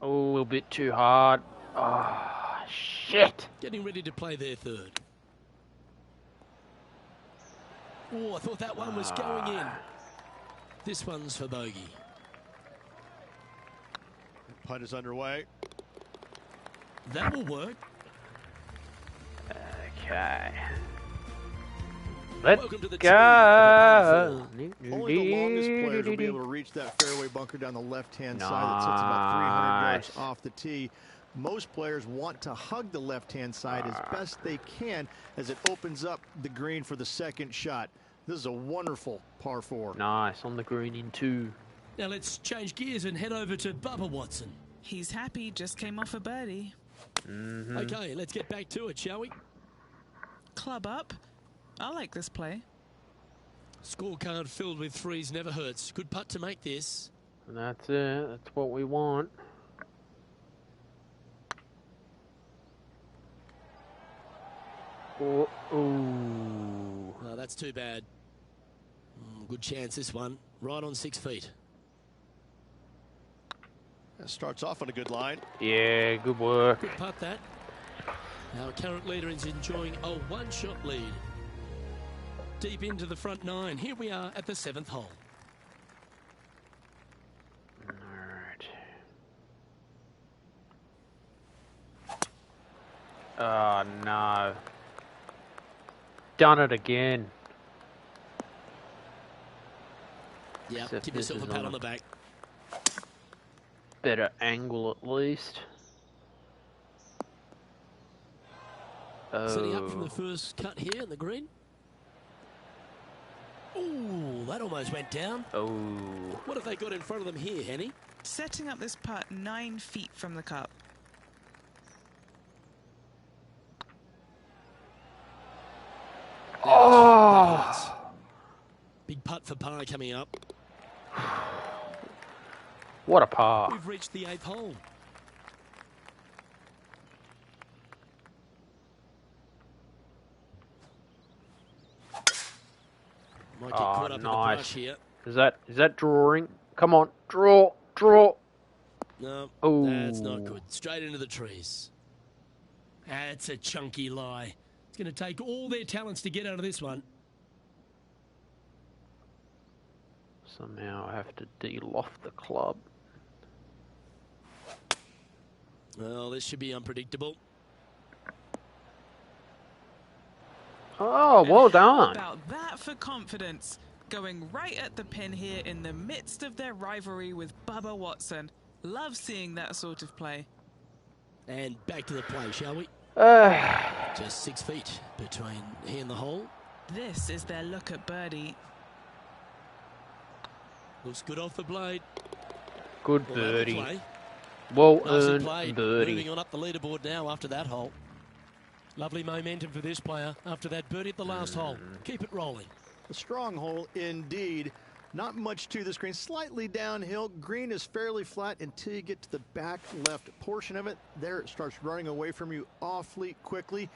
[SPEAKER 1] Oh, a bit too hard. Oh, shit.
[SPEAKER 2] Getting ready to play their third. Oh, I thought that one was going in. This one's for bogey.
[SPEAKER 3] Putt is underway.
[SPEAKER 2] That will work.
[SPEAKER 1] Okay. Let's
[SPEAKER 2] Welcome to the
[SPEAKER 1] go.
[SPEAKER 4] Only the longest players will be able to reach that fairway bunker down the left-hand side that sits about 300 yards off the tee. Most players want to hug the left-hand side as best they can as it opens up the green for the second shot. This is a wonderful par 4.
[SPEAKER 1] Nice, on the green in 2.
[SPEAKER 2] Now let's change gears and head over to Bubba Watson.
[SPEAKER 5] He's happy, just came off a birdie.
[SPEAKER 2] Okay, let's get back to it, shall we?
[SPEAKER 5] Club up. I like this play.
[SPEAKER 2] Scorecard filled with threes never hurts. Good putt to make this.
[SPEAKER 1] And that's it. That's what we want. Oh,
[SPEAKER 2] Oh, that's too bad. Good chance this one. Right on 6 feet.
[SPEAKER 3] That starts off on a good line.
[SPEAKER 1] yeah, good work.
[SPEAKER 2] Good putt that. Our current leader is enjoying a one-shot lead. Deep into the front 9. Here we are at the 7th hole.
[SPEAKER 1] Alright. Oh, no. Done it again.
[SPEAKER 2] Yeah,
[SPEAKER 1] Except
[SPEAKER 2] give
[SPEAKER 1] this
[SPEAKER 2] yourself a
[SPEAKER 1] is
[SPEAKER 2] pat
[SPEAKER 1] on
[SPEAKER 2] on the back.
[SPEAKER 1] Better angle at least.
[SPEAKER 2] Setting up from the
[SPEAKER 1] Oh.
[SPEAKER 2] first cut here in the green. Ooh, that almost went down.
[SPEAKER 1] Oh.
[SPEAKER 2] What have they got in front of them here, Henny?
[SPEAKER 5] Setting up this putt 9 feet from the cup.
[SPEAKER 1] Oh.
[SPEAKER 2] Big putt for par coming up.
[SPEAKER 1] What a par.
[SPEAKER 2] We've reached the 8th hole. Might get caught up in the
[SPEAKER 1] nice.
[SPEAKER 2] brush here.
[SPEAKER 1] Is that drawing? Come on, draw.
[SPEAKER 2] No,
[SPEAKER 1] Ooh.
[SPEAKER 2] that's not good. Straight into the trees. That's a chunky lie. It's going to take all their talents to get out of this one.
[SPEAKER 1] Somehow I have to de-loft the club.
[SPEAKER 2] Well, this should be unpredictable.
[SPEAKER 1] Oh, well done.
[SPEAKER 5] About that for confidence. Going right at the pin here in the midst of their rivalry with Bubba Watson. Love seeing that sort of play.
[SPEAKER 2] And back to the play, shall we? Just 6 feet between he and the hole.
[SPEAKER 5] This is their look at birdie.
[SPEAKER 2] Looks good off the blade.
[SPEAKER 1] Good
[SPEAKER 2] Well, that'll
[SPEAKER 1] birdie.
[SPEAKER 2] play.
[SPEAKER 1] Well
[SPEAKER 2] Nicely
[SPEAKER 1] earned
[SPEAKER 2] played.
[SPEAKER 1] birdie.
[SPEAKER 2] Moving on up the leaderboard now after that hole. Lovely momentum for this player after that birdie at the last hole. Keep it rolling.
[SPEAKER 4] A strong hole indeed. Not much to this green. Slightly downhill. Green is fairly flat until you get to the back left portion of it. There it starts running away from you awfully quickly.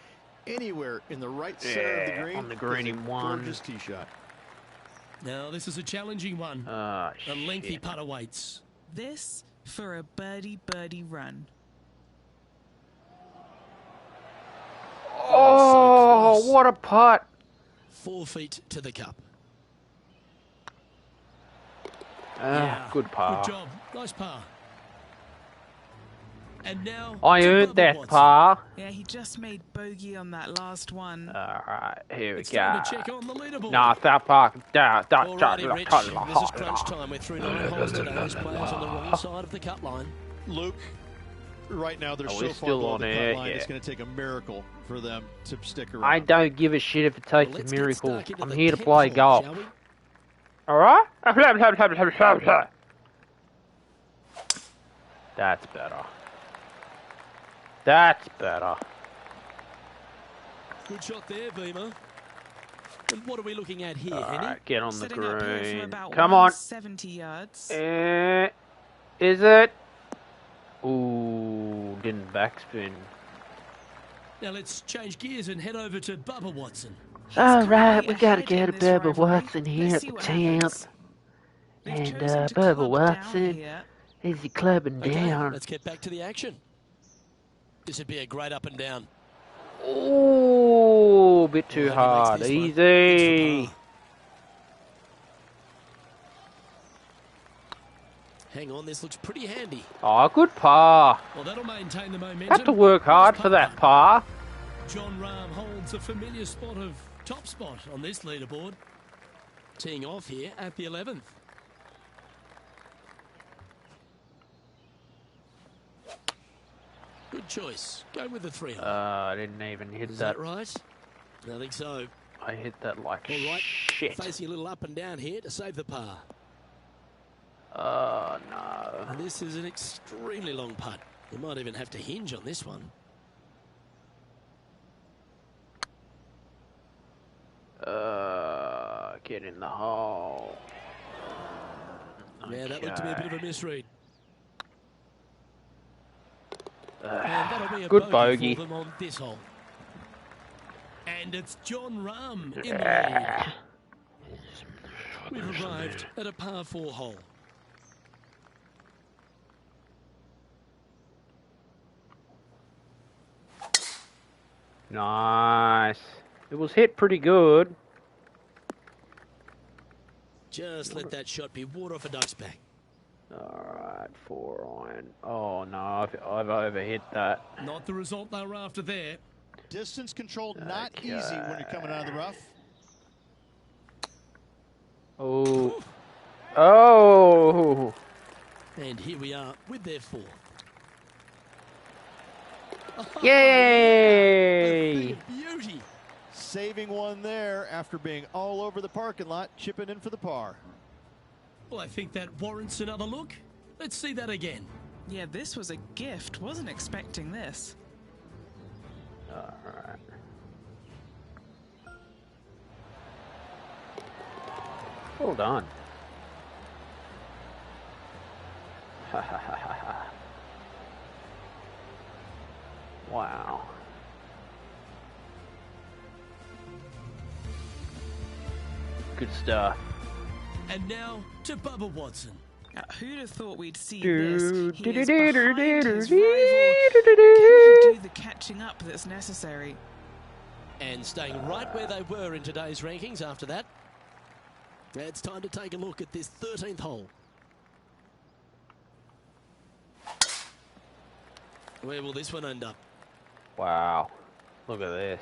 [SPEAKER 4] Anywhere in the right center of the green.
[SPEAKER 1] on the green
[SPEAKER 4] is a
[SPEAKER 1] in one.
[SPEAKER 4] gorgeous tee shot.
[SPEAKER 2] Now this is a challenging one.
[SPEAKER 1] Ah,
[SPEAKER 2] A lengthy
[SPEAKER 1] shit.
[SPEAKER 2] putt awaits.
[SPEAKER 5] This for a birdie run.
[SPEAKER 1] Oh,
[SPEAKER 2] So close.
[SPEAKER 1] what a putt.
[SPEAKER 2] 4 feet to the cup.
[SPEAKER 1] Good par.
[SPEAKER 2] Good job. Nice par. And now
[SPEAKER 1] I
[SPEAKER 2] to
[SPEAKER 1] earned
[SPEAKER 2] Bubba
[SPEAKER 1] that
[SPEAKER 2] Watson.
[SPEAKER 1] par.
[SPEAKER 5] Yeah, he just made bogey on that last one.
[SPEAKER 1] Alright, here we
[SPEAKER 2] It's
[SPEAKER 1] go.
[SPEAKER 2] time to check on the leaderboard.
[SPEAKER 1] Nah, South Park.
[SPEAKER 2] Alrighty, Rich. This is crunch time. We're through 9 holes today. Those players on the wrong side of the cut line.
[SPEAKER 4] Luke, right now they're
[SPEAKER 1] Oh,
[SPEAKER 4] so
[SPEAKER 1] we're
[SPEAKER 4] far
[SPEAKER 1] still
[SPEAKER 4] below
[SPEAKER 1] on
[SPEAKER 4] the
[SPEAKER 1] air,
[SPEAKER 4] cut line,
[SPEAKER 1] yeah.
[SPEAKER 4] it's going to take a miracle for them to stick around.
[SPEAKER 1] I don't give a shit if it takes
[SPEAKER 2] Let's
[SPEAKER 1] a
[SPEAKER 2] get
[SPEAKER 1] miracle.
[SPEAKER 2] stuck into
[SPEAKER 1] I'm
[SPEAKER 2] the
[SPEAKER 1] here to
[SPEAKER 2] 10th
[SPEAKER 1] play
[SPEAKER 2] hole,
[SPEAKER 1] golf.
[SPEAKER 2] shall we?
[SPEAKER 1] Alright? That's better. That's better.
[SPEAKER 2] Good shot there, Beamer. And what are we looking at here, Henny?
[SPEAKER 1] Alright, get on the
[SPEAKER 5] Sitting up here from
[SPEAKER 1] green.
[SPEAKER 5] about
[SPEAKER 1] Come on.
[SPEAKER 5] 70 yards.
[SPEAKER 1] Is it? Ooh, didn't backspin.
[SPEAKER 2] Now let's change gears and head over to Bubba Watson.
[SPEAKER 1] Alright,
[SPEAKER 5] currently
[SPEAKER 1] we gotta
[SPEAKER 5] ahead
[SPEAKER 1] get
[SPEAKER 5] in
[SPEAKER 1] a
[SPEAKER 5] this
[SPEAKER 1] Bubba
[SPEAKER 5] rivalry.
[SPEAKER 1] Watson here
[SPEAKER 5] Let's
[SPEAKER 1] at
[SPEAKER 5] see
[SPEAKER 1] the
[SPEAKER 5] what
[SPEAKER 1] 10th.
[SPEAKER 5] happens. They've
[SPEAKER 1] And
[SPEAKER 5] chosen to
[SPEAKER 1] Bubba
[SPEAKER 5] club
[SPEAKER 1] Watson,
[SPEAKER 5] down here.
[SPEAKER 1] is he clubbing
[SPEAKER 2] Okay,
[SPEAKER 1] down?
[SPEAKER 2] let's get back to the action. This would be a great up and down.
[SPEAKER 1] Ooh, bit too
[SPEAKER 2] Well, he
[SPEAKER 1] hard.
[SPEAKER 2] makes this one.
[SPEAKER 1] Easy.
[SPEAKER 2] It's for par. Hang on, this looks pretty handy.
[SPEAKER 1] Oh, good par.
[SPEAKER 2] Well, that'll maintain the momentum.
[SPEAKER 1] Have to work hard
[SPEAKER 2] Nice
[SPEAKER 1] for that
[SPEAKER 2] putt.
[SPEAKER 1] par.
[SPEAKER 2] John Rahm holds a familiar spot of top spot on this leaderboard. Teeing off here at the 11th. Good choice. Go with the 3
[SPEAKER 1] I didn't even hit
[SPEAKER 2] Is
[SPEAKER 1] that.
[SPEAKER 2] that right? I think so.
[SPEAKER 1] I hit that like
[SPEAKER 2] All right.
[SPEAKER 1] shit.
[SPEAKER 2] Facing a little up and down here to save the par.
[SPEAKER 1] Oh, no.
[SPEAKER 2] And this is an extremely long putt. You might even have to hinge on this one.
[SPEAKER 1] Get in the hole.
[SPEAKER 2] Yeah, that looked to be a bit of a misread. And
[SPEAKER 1] Uh,
[SPEAKER 2] that'll be a
[SPEAKER 1] good
[SPEAKER 2] bogey
[SPEAKER 1] bogey.
[SPEAKER 2] for them on this hole. And it's John Rahm in the lead. We've arrived at a par 4 hole.
[SPEAKER 1] Nice. It was hit pretty good.
[SPEAKER 2] Just let that shot be water off a duck's back.
[SPEAKER 1] Alright, 4 iron. Oh no, I've overhit that.
[SPEAKER 2] Not the result they were after there.
[SPEAKER 4] Distance control not easy when you're coming out of the rough.
[SPEAKER 1] Oh. Oh.
[SPEAKER 2] And here we are with their 4th.
[SPEAKER 1] Yay!
[SPEAKER 2] Beauty.
[SPEAKER 4] Saving one there after being all over the parking lot, chipping in for the par.
[SPEAKER 2] Well, I think that warrants another look. Let's see that again.
[SPEAKER 5] Yeah, this was a gift. Wasn't expecting this.
[SPEAKER 1] Alright. Well done. Ha ha ha ha ha. Wow. Good stuff.
[SPEAKER 2] And now to Bubba Watson.
[SPEAKER 5] Who'd have thought we'd see
[SPEAKER 1] Do,
[SPEAKER 5] this? He
[SPEAKER 1] do,
[SPEAKER 5] is
[SPEAKER 1] do, do,
[SPEAKER 5] behind
[SPEAKER 1] do,
[SPEAKER 5] his
[SPEAKER 1] do,
[SPEAKER 5] rival.
[SPEAKER 1] do, do,
[SPEAKER 5] Can he do the catching up that's necessary?
[SPEAKER 2] And staying right where they were in today's rankings after that. It's time to take a look at this 13th hole. Where will this one end up?
[SPEAKER 1] Wow. Look at this.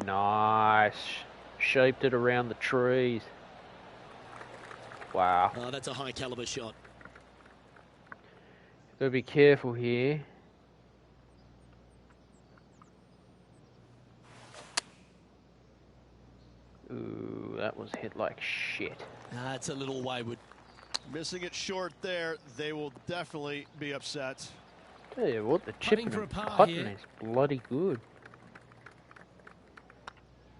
[SPEAKER 1] Nice. Shaped it around the trees. Wow.
[SPEAKER 2] Oh, that's a high caliber shot.
[SPEAKER 1] Gotta be careful here. Ooh, that was hit like shit.
[SPEAKER 2] It's a little wayward.
[SPEAKER 4] Missing it short there, they will definitely be upset.
[SPEAKER 1] Tell you what, the
[SPEAKER 2] Putting
[SPEAKER 1] chipping
[SPEAKER 2] for a
[SPEAKER 1] and
[SPEAKER 2] par
[SPEAKER 1] putting
[SPEAKER 2] here.
[SPEAKER 1] is bloody good.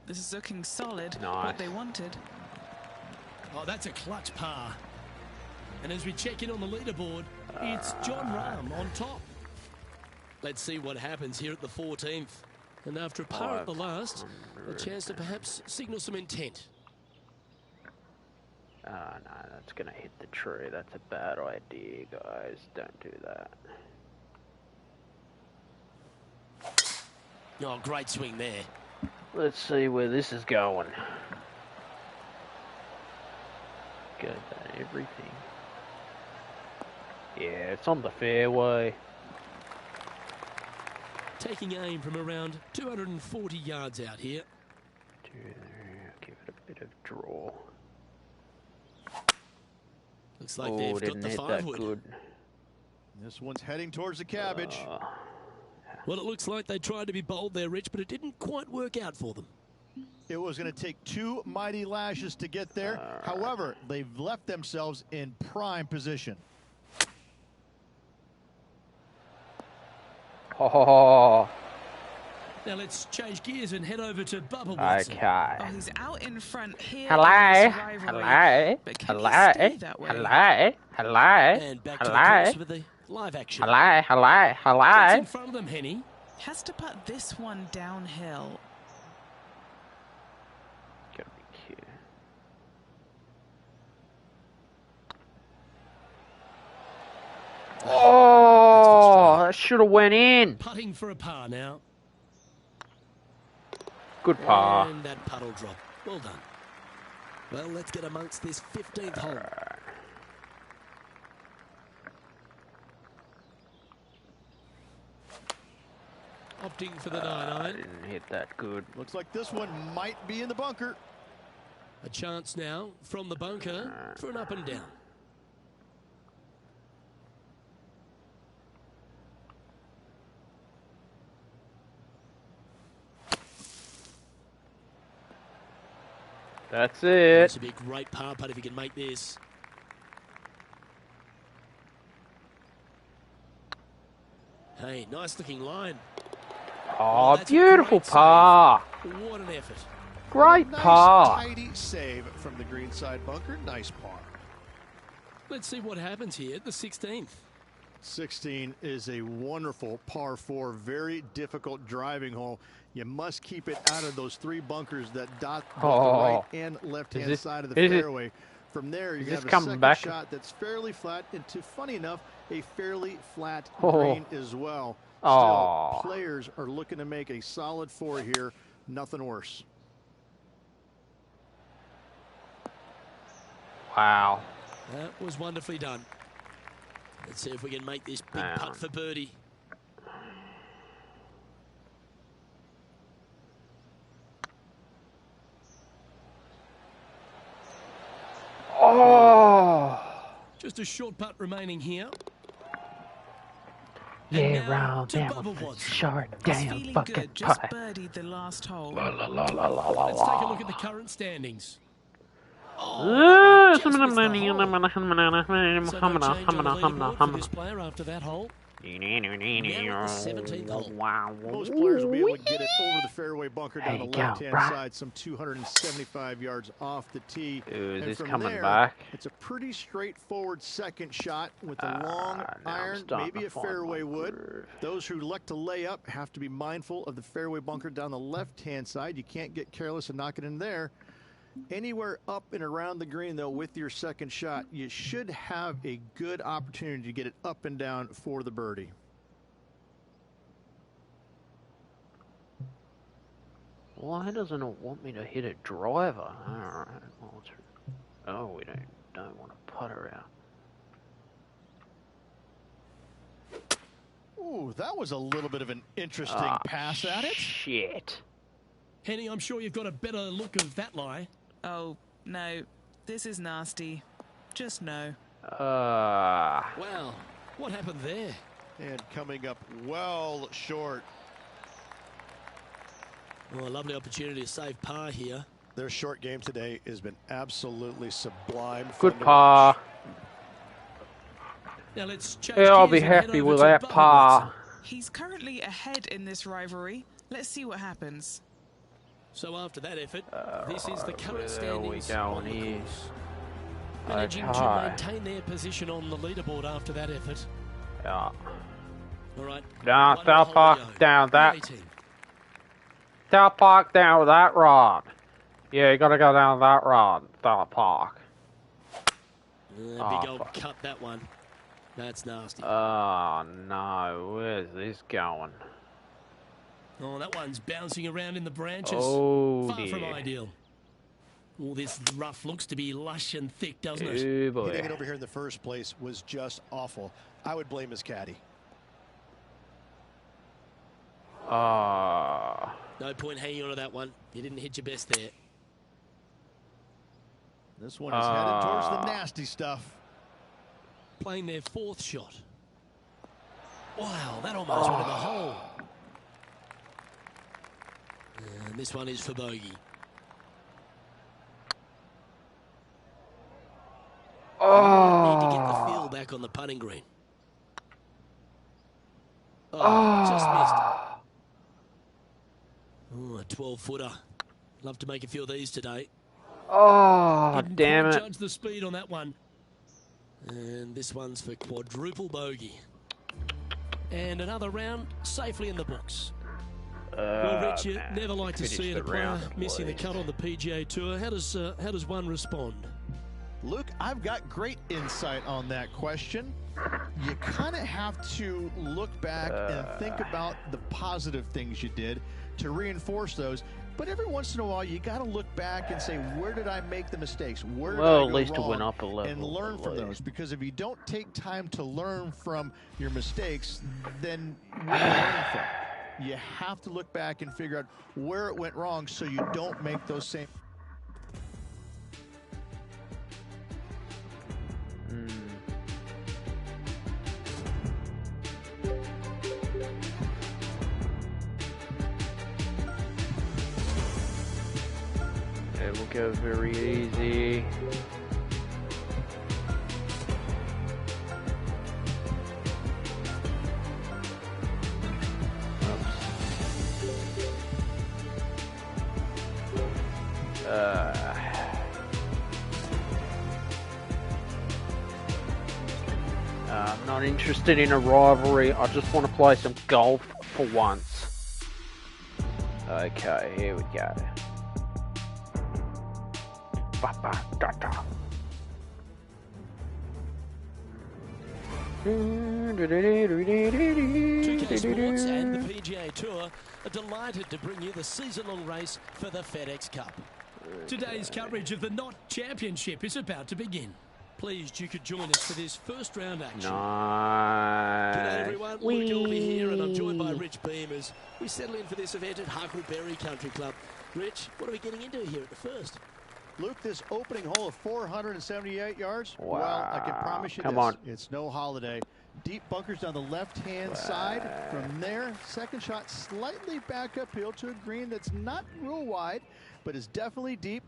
[SPEAKER 5] This is looking solid.
[SPEAKER 1] Nice.
[SPEAKER 5] What they wanted.
[SPEAKER 2] Oh, that's a clutch par. And as we check in on the leaderboard, it's John Rahm on top. Let's see what happens here at the 14th. And after a par at the last, a chance to perhaps signal some intent.
[SPEAKER 1] Oh no, that's gonna hit the tree. That's a bad idea, guys. Don't do that.
[SPEAKER 2] Oh, great swing there.
[SPEAKER 1] Let's see where this is going. Go down everything. Yeah, it's on the fairway.
[SPEAKER 2] Taking aim from around 240 yards out here.
[SPEAKER 1] Give it a bit of draw.
[SPEAKER 2] Looks like
[SPEAKER 1] Oh,
[SPEAKER 2] they've got
[SPEAKER 1] didn't
[SPEAKER 2] the
[SPEAKER 1] hit
[SPEAKER 2] 5
[SPEAKER 1] that
[SPEAKER 2] wood.
[SPEAKER 1] good.
[SPEAKER 4] This one's heading towards the cabbage.
[SPEAKER 2] Well, it looks like they tried to be bold there, Rich, but it didn't quite work out for them.
[SPEAKER 4] It was going to take 2 mighty lashes to get there. However, they've left themselves in prime position.
[SPEAKER 1] Oh,
[SPEAKER 2] Now let's change gears and head over to Bubba Watson.
[SPEAKER 1] okay.
[SPEAKER 5] Oh, he's out in front here.
[SPEAKER 1] Hello,
[SPEAKER 5] in this rivalry.
[SPEAKER 1] hello,
[SPEAKER 5] But can he
[SPEAKER 1] hello,
[SPEAKER 5] stay that way?
[SPEAKER 1] hello, hello,
[SPEAKER 2] And back to the course with the live action.
[SPEAKER 1] hello, hello,
[SPEAKER 2] What's
[SPEAKER 1] hello.
[SPEAKER 2] in front of them, Henny?
[SPEAKER 5] Has to put this one downhill.
[SPEAKER 1] Gotta be cute. Oh, that should have went in.
[SPEAKER 2] Putting for a par now.
[SPEAKER 1] Good par.
[SPEAKER 2] And that puddle drop. Well done. Well, let's get amongst this 15th hole. Opting for the 9-iron.
[SPEAKER 1] Didn't hit that good.
[SPEAKER 4] Looks like this one might be in the bunker.
[SPEAKER 2] A chance now from the bunker for an up and down.
[SPEAKER 1] That's
[SPEAKER 2] This
[SPEAKER 1] it.
[SPEAKER 2] would be a great par putt if he can make this. Hey, nice looking line.
[SPEAKER 1] Oh,
[SPEAKER 2] that's a
[SPEAKER 1] beautiful
[SPEAKER 2] great save.
[SPEAKER 1] par.
[SPEAKER 2] What an effort.
[SPEAKER 1] Great
[SPEAKER 4] Nice,
[SPEAKER 1] par.
[SPEAKER 4] tidy save from the greenside bunker. Nice par.
[SPEAKER 2] Let's see what happens here at the 16th.
[SPEAKER 4] 16 is a wonderful par 4, very difficult driving hole. You must keep it out of those 3 bunkers that dot both the right and left-hand side of the fairway. From there, you have a second shot that's fairly flat, and funny enough, a fairly flat green as well. Still, players are looking to make a solid 4 here. Nothing worse.
[SPEAKER 1] Wow.
[SPEAKER 2] That was wonderfully done. Let's see if we can make this big putt for birdie.
[SPEAKER 1] Oh.
[SPEAKER 2] Just a short putt remaining here.
[SPEAKER 1] Yeah, round
[SPEAKER 2] to
[SPEAKER 1] down
[SPEAKER 2] Bubba
[SPEAKER 1] with a
[SPEAKER 2] Watson.
[SPEAKER 1] short
[SPEAKER 5] It's
[SPEAKER 1] damn
[SPEAKER 5] feeling
[SPEAKER 1] fucking
[SPEAKER 5] good. Just
[SPEAKER 1] putt.
[SPEAKER 5] birdied the last hole.
[SPEAKER 2] Let's take a look at the current standings.
[SPEAKER 1] Oh,
[SPEAKER 2] So no change on the leaderboard for this player after that hole. Now at the 17th hole.
[SPEAKER 4] Most players will be able to get it over the fairway bunker down the left-hand side, some 275 yards off the tee.
[SPEAKER 1] Is
[SPEAKER 4] and
[SPEAKER 1] this
[SPEAKER 4] from
[SPEAKER 1] coming
[SPEAKER 4] there,
[SPEAKER 1] back?
[SPEAKER 4] it's a pretty straightforward second shot with a long iron, maybe a fairway wood. Those who like to lay up have to be mindful of the fairway bunker down the left-hand side. You can't get careless and knock it in there. Anywhere up and around the green, though, with your second shot, you should have a good opportunity to get it up and down for the birdie.
[SPEAKER 1] Why doesn't it want me to hit a driver? Alright. Oh, we don't want to putter out.
[SPEAKER 4] Ooh, that was a little bit of an interesting pass at it.
[SPEAKER 1] Shit.
[SPEAKER 2] Henny, I'm sure you've got a better look of that lie.
[SPEAKER 5] Oh, no. This is nasty. Just no.
[SPEAKER 2] Well, what happened there?
[SPEAKER 4] And coming up well short.
[SPEAKER 2] Well, a lovely opportunity to save par here.
[SPEAKER 4] Their short game today has been absolutely sublime.
[SPEAKER 1] Good par.
[SPEAKER 2] Now let's change
[SPEAKER 1] Yeah, I'll be
[SPEAKER 2] gears and head
[SPEAKER 1] happy
[SPEAKER 2] over
[SPEAKER 1] with
[SPEAKER 2] to
[SPEAKER 1] that
[SPEAKER 2] Bubba
[SPEAKER 1] par.
[SPEAKER 2] Watson.
[SPEAKER 5] He's currently ahead in this rivalry. Let's see what happens.
[SPEAKER 2] So after that effort, this is the current
[SPEAKER 1] where are we
[SPEAKER 2] standings
[SPEAKER 1] going
[SPEAKER 2] on the
[SPEAKER 1] here?
[SPEAKER 2] course. Managing to maintain their position on the leaderboard after that effort.
[SPEAKER 1] Yeah.
[SPEAKER 2] All right.
[SPEAKER 1] Down,
[SPEAKER 2] one
[SPEAKER 1] South
[SPEAKER 2] more hole
[SPEAKER 1] Park,
[SPEAKER 2] to go.
[SPEAKER 1] down that.
[SPEAKER 2] 18.
[SPEAKER 1] South Park down with that rod. Yeah, you gotta go down that rod, South Park.
[SPEAKER 2] Big old
[SPEAKER 1] fuck.
[SPEAKER 2] cut, that one. That's nasty.
[SPEAKER 1] Oh no, where's this going?
[SPEAKER 2] Oh, that one's bouncing around in the branches.
[SPEAKER 1] Oh,
[SPEAKER 2] Far from
[SPEAKER 1] dear.
[SPEAKER 2] ideal. All this rough looks to be lush and thick, doesn't it?
[SPEAKER 1] Oh
[SPEAKER 4] Hitting
[SPEAKER 1] boy.
[SPEAKER 4] it over here in the first place was just awful. I would blame his caddy.
[SPEAKER 2] No point hanging on to that one. You didn't hit your best there.
[SPEAKER 4] This one is headed towards the nasty stuff.
[SPEAKER 2] Playing their fourth shot. Wow, that almost went in the hole. And this one is for bogey. Need to get the feel back on the putting green. Just missed. Oh, a 12-footer. Love to make a few of these today.
[SPEAKER 1] Oh,
[SPEAKER 2] Didn't
[SPEAKER 1] damn
[SPEAKER 2] quite
[SPEAKER 1] it.
[SPEAKER 2] judge the speed on that one. And this one's for quadruple bogey. And another round safely in the books. Well, Rich, you
[SPEAKER 1] man.
[SPEAKER 2] never like to
[SPEAKER 1] Finish
[SPEAKER 2] see
[SPEAKER 1] the
[SPEAKER 2] a player
[SPEAKER 1] round,
[SPEAKER 2] missing the
[SPEAKER 1] please.
[SPEAKER 2] cut on the PGA Tour. How does one respond?
[SPEAKER 6] Luke, I've got great insight on that question. You kind of have to look back and think about the positive things you did to reinforce those. But every once in a while, you got to look back and say, where did I make the mistakes? Where did I
[SPEAKER 1] Well,
[SPEAKER 6] go
[SPEAKER 1] at least it
[SPEAKER 6] wrong?
[SPEAKER 1] went up a level.
[SPEAKER 6] And learn from
[SPEAKER 1] at
[SPEAKER 6] those.
[SPEAKER 1] least.
[SPEAKER 6] Because if you don't take time to learn from your mistakes, then what are you learning from? You have to look back and figure out where it went wrong so you don't make those same.
[SPEAKER 1] It will go very easy. I'm not interested in a rivalry. I just want to play some golf for once. Okay, here we go.
[SPEAKER 2] PGA Sports and the PGA Tour are delighted to bring you the season-long race for the FedEx Cup. Today's coverage of the Knot Championship is about to begin. Pleased you could join us for this first round action.
[SPEAKER 1] Nice.
[SPEAKER 2] G'day everyone, Luke Elby here, and I'm joined by Rich Beam as we settle in for this event at Huckleberry Country Club. Rich, what are we getting into here at the first?
[SPEAKER 6] Luke, this opening hole of 478 yards,
[SPEAKER 1] Wow.
[SPEAKER 6] well, I can promise you
[SPEAKER 1] Come
[SPEAKER 6] this.
[SPEAKER 1] on.
[SPEAKER 6] It's no holiday. Deep bunkers down the left-hand side. From there, second shot slightly back uphill to a green that's not real wide, but is definitely deep.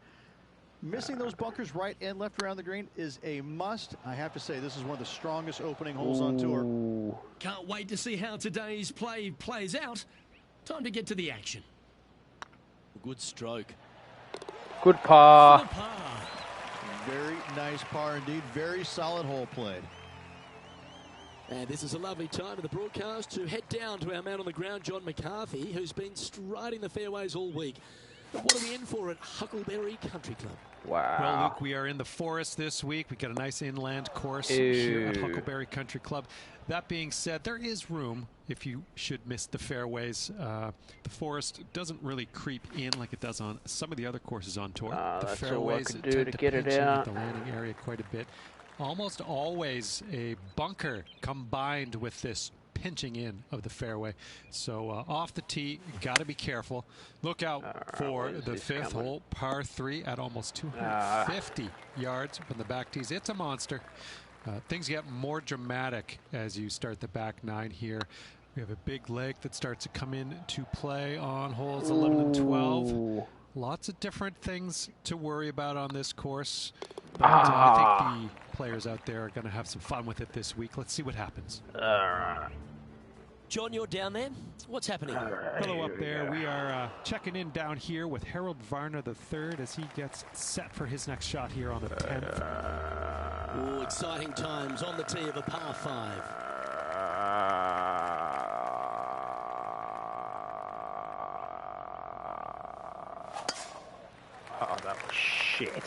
[SPEAKER 6] Missing those bunkers right and left around the green is a must. I have to say, this is one of the strongest opening holes on tour.
[SPEAKER 2] Can't wait to see how today's play plays out. Time to get to the action. Good stroke.
[SPEAKER 1] Good par.
[SPEAKER 2] For the par.
[SPEAKER 6] Very nice par indeed. Very solid hole played.
[SPEAKER 2] And this is a lovely time of the broadcast to head down to our man on the ground, John McCarthy, who's been striding the fairways all week. But what are we in for at Huckleberry Country Club?
[SPEAKER 1] Wow.
[SPEAKER 7] Well, Luke, we are in the forest this week. We got a nice inland course here at Huckleberry Country Club. That being said, there is room if you should miss the fairways. The forest doesn't really creep in like it does on some of the other courses on tour. The
[SPEAKER 1] That's all I
[SPEAKER 7] fairways
[SPEAKER 1] could do
[SPEAKER 7] tend
[SPEAKER 1] to
[SPEAKER 7] to
[SPEAKER 1] get it
[SPEAKER 7] pinch in
[SPEAKER 1] out.
[SPEAKER 7] at the landing area quite a bit. Almost always a bunker combined with this pinching in of the fairway. So off the tee, got to be careful. Look out for the fifth hole, par 3 at almost 250 yards from the back tees. It's a monster. Things get more dramatic as you start the back 9 here. We have a big leg that starts to come into play on holes 11 and 12. Lots of different things to worry about on this course. But I think the players out there are going to have some fun with it this week. Let's see what happens.
[SPEAKER 2] John, you're down there. What's happening?
[SPEAKER 7] Hello up there. We are checking in down here with Harold Varner III as he gets set for his next shot here on the 10th.
[SPEAKER 2] Oh, exciting times on the tee of a par 5.
[SPEAKER 1] Oh, that was shit.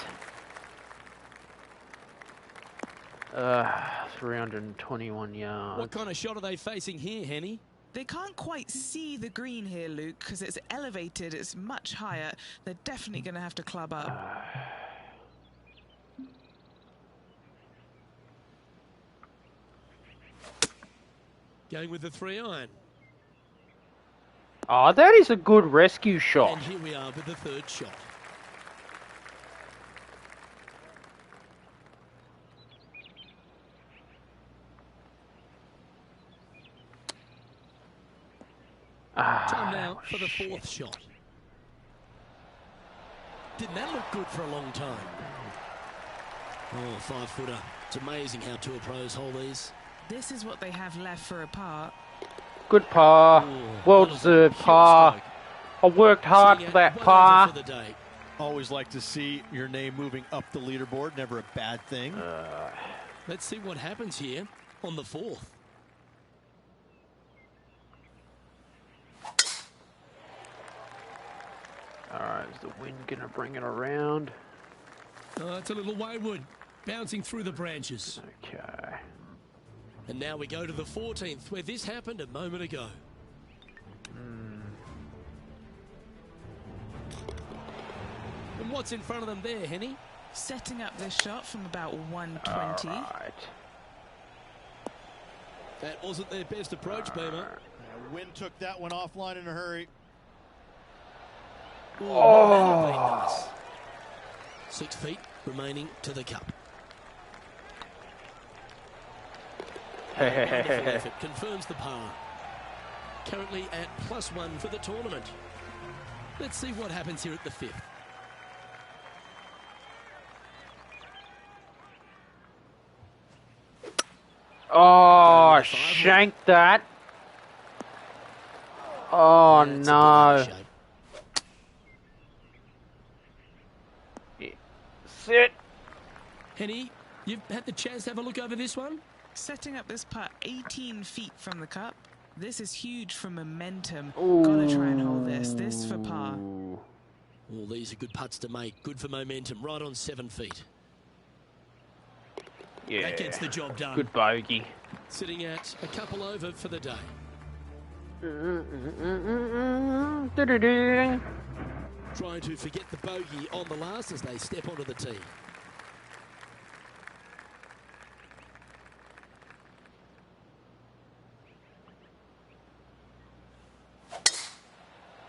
[SPEAKER 1] 321 yards.
[SPEAKER 2] What kind of shot are they facing here, Henny?
[SPEAKER 5] They can't quite see the green here, Luke, because it's elevated. It's much higher. They're definitely going to have to club up.
[SPEAKER 2] Going with the 3-iron.
[SPEAKER 1] Oh, that is a good rescue shot.
[SPEAKER 2] And here we are with the third shot. Time now for the fourth shot. Didn't that look good for a long time? Oh, 5-footer. It's amazing how tour pros hold these.
[SPEAKER 5] This is what they have left for a par.
[SPEAKER 1] Good par. Well deserved par. I worked hard for that par.
[SPEAKER 6] Always like to see your name moving up the leaderboard. Never a bad thing.
[SPEAKER 2] Let's see what happens here on the fourth.
[SPEAKER 1] Alright, is the wind going to bring it around?
[SPEAKER 2] Oh, it's a little wayward, bouncing through the branches.
[SPEAKER 1] Okay.
[SPEAKER 2] And now we go to the 14th, where this happened a moment ago. And what's in front of them there, Henny?
[SPEAKER 5] Setting up this shot from about 120.
[SPEAKER 1] Alright.
[SPEAKER 2] That wasn't their best approach, Beamer.
[SPEAKER 6] Wind took that one offline in a hurry.
[SPEAKER 2] Oh, nice. 6 feet remaining to the cup. Wonderful effort confirms the par. Currently at +1 for the tournament. Let's see what happens here at the 5th.
[SPEAKER 1] Oh, shank that. Oh, no. Yeah. Sit.
[SPEAKER 2] Henny, you've had the chance to have a look over this one?
[SPEAKER 5] Setting up this putt 18 feet from the cup. This is huge for momentum.
[SPEAKER 1] Ooh.
[SPEAKER 5] Gotta try and hold this. This for par.
[SPEAKER 2] Well, these are good putts to make. Good for momentum. Right on 7 feet.
[SPEAKER 1] Yeah.
[SPEAKER 2] That gets the job done.
[SPEAKER 1] Good bogey.
[SPEAKER 2] Sitting at a couple over for the day. Trying to forget the bogey on the last as they step onto the tee.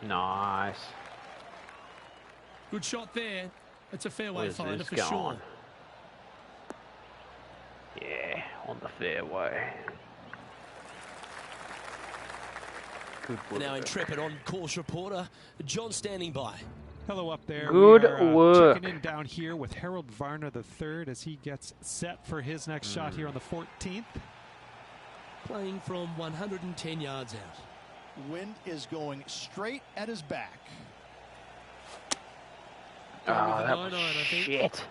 [SPEAKER 1] Nice.
[SPEAKER 2] Good shot there. It's a fairway
[SPEAKER 1] Where's
[SPEAKER 2] finder
[SPEAKER 1] this
[SPEAKER 2] for
[SPEAKER 1] going?
[SPEAKER 2] sure.
[SPEAKER 1] Yeah, on the fairway. Good work.
[SPEAKER 2] Now intrepid on-course reporter John standing by.
[SPEAKER 7] Hello up there.
[SPEAKER 1] Good
[SPEAKER 7] we are,
[SPEAKER 1] work.
[SPEAKER 7] Checking in down here with Harold Varner III as he gets set for his next shot here on the 14th.
[SPEAKER 2] Playing from 110 yards out.
[SPEAKER 6] Wind is going straight at his back.
[SPEAKER 1] Oh,
[SPEAKER 2] Going with
[SPEAKER 1] that
[SPEAKER 2] a
[SPEAKER 1] was
[SPEAKER 2] 9-9, I think.
[SPEAKER 1] shit.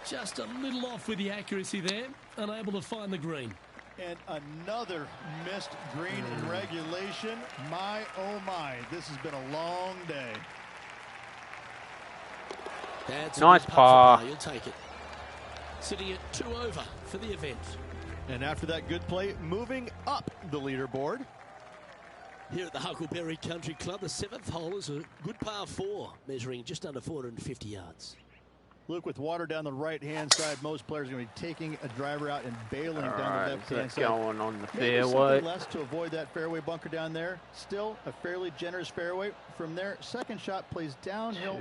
[SPEAKER 2] Just a little off with the accuracy there. Unable to find the green.
[SPEAKER 6] And another missed green in regulation. My, oh my, this has been a long day.
[SPEAKER 2] That's
[SPEAKER 1] Nice
[SPEAKER 2] a good putt for
[SPEAKER 1] par.
[SPEAKER 2] You'll take it. Sitting at 2 over for the event.
[SPEAKER 6] And after that good play, moving up the leaderboard.
[SPEAKER 2] Here at the Huckleberry Country Club, the 7th hole is a good par 4, measuring just under 450 yards.
[SPEAKER 6] Luke, with water down the right-hand side, most players are going to be taking a driver out and bailing down the left-hand
[SPEAKER 1] that's
[SPEAKER 6] side.
[SPEAKER 1] going on the
[SPEAKER 6] Maybe
[SPEAKER 1] fairway.
[SPEAKER 6] something less to avoid that fairway bunker down there. Still a fairly generous fairway. From there, second shot plays downhill.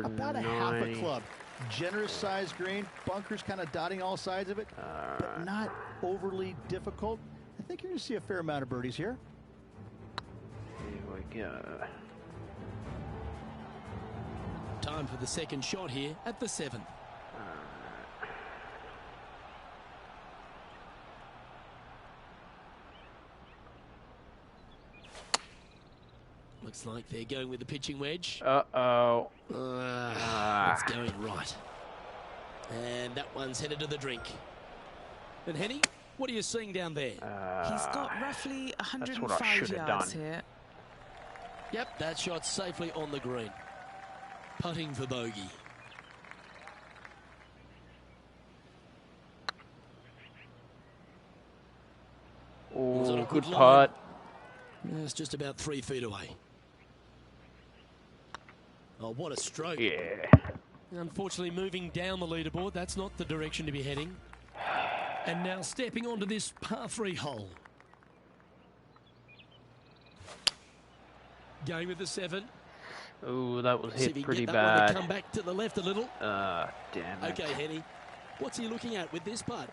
[SPEAKER 6] About a half a
[SPEAKER 1] 290.
[SPEAKER 6] club. Generous size green. Bunkers kind of dotting all sides of it, but not overly difficult. I think you're going to see a fair amount of birdies here.
[SPEAKER 1] Here we go.
[SPEAKER 2] Time for the second shot here at the 7th. Looks like they're going with the pitching wedge.
[SPEAKER 1] Uh-oh.
[SPEAKER 2] It's going right. And that one's headed to the drink. And Henny, what are you seeing down there?
[SPEAKER 5] He's got roughly
[SPEAKER 1] what I
[SPEAKER 5] 105
[SPEAKER 1] should have
[SPEAKER 5] yards
[SPEAKER 1] done.
[SPEAKER 5] here.
[SPEAKER 2] Yep, that shot safely on the green. Putting for bogey. Was it
[SPEAKER 1] Oh,
[SPEAKER 2] a
[SPEAKER 1] good
[SPEAKER 2] good
[SPEAKER 1] putt.
[SPEAKER 2] It's just about 3 feet away. Oh, what a stroke.
[SPEAKER 1] Yeah.
[SPEAKER 2] Unfortunately, moving down the leaderboard, that's not the direction to be heading. And now stepping onto this par 3 hole. Going with the 7.
[SPEAKER 1] Ooh, that was
[SPEAKER 2] See if
[SPEAKER 1] hit
[SPEAKER 2] he can
[SPEAKER 1] pretty
[SPEAKER 2] get that one to
[SPEAKER 1] bad.
[SPEAKER 2] come back to the left a little.
[SPEAKER 1] Damn it.
[SPEAKER 2] Okay, Henny. What's he looking at with this putt?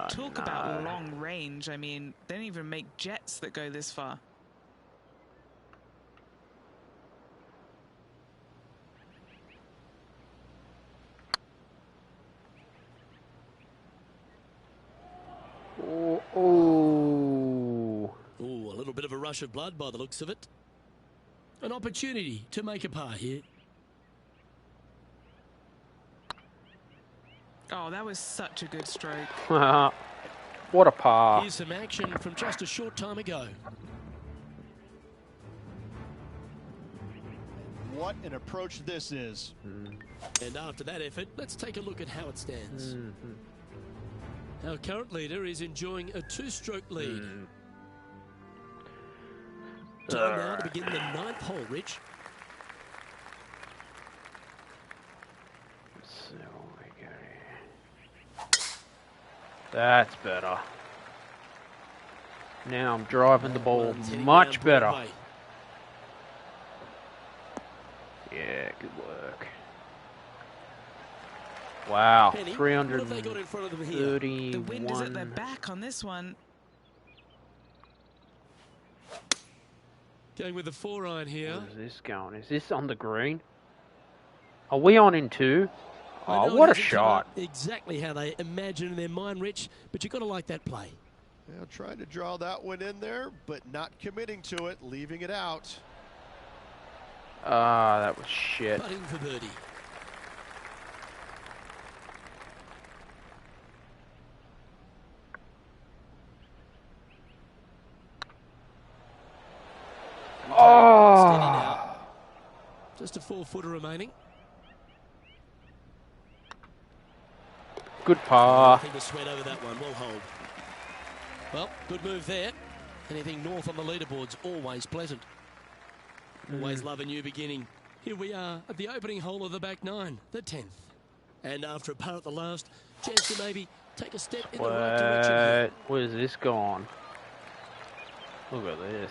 [SPEAKER 5] Talk about long range. I mean, they don't even make jets that go this far.
[SPEAKER 1] Oh,
[SPEAKER 2] Ooh, a little bit of a rush of blood by the looks of it. An opportunity to make a par here.
[SPEAKER 5] Oh, that was such a good stroke.
[SPEAKER 1] what a par.
[SPEAKER 2] Here's some action from just a short time ago.
[SPEAKER 6] What an approach this is.
[SPEAKER 2] And after that effort, let's take a look at how it stands. Our current leader is enjoying a 2-stroke lead. Time now to begin the 9th hole, Rich.
[SPEAKER 1] So we go. That's better. Now I'm driving the ball much better. Yeah, good work. Wow, 331.
[SPEAKER 5] The wind is at their back on this one.
[SPEAKER 2] Going with the 4-iron here.
[SPEAKER 1] Where's this going? Is this on the green? Are we on in 2? Oh, what a shot.
[SPEAKER 2] Exactly how they imagine in their mind, Rich, but you've got to like that play.
[SPEAKER 3] Yeah, trying to draw that one in there, but not committing to it, leaving it out.
[SPEAKER 1] Ah, that was shit.
[SPEAKER 2] Putting for birdie.
[SPEAKER 1] Oh!
[SPEAKER 2] Just a 4-footer remaining.
[SPEAKER 1] Good par.
[SPEAKER 2] Nothing to sweat over that one. Well hold. Well, good move there. Anything north on the leaderboard's always pleasant. Always love a new beginning. Here we are at the opening hole of the back 9, the 10th. And after a par at the last, chance to maybe take a step in the right direction here.
[SPEAKER 1] Where's this gone? Look at this.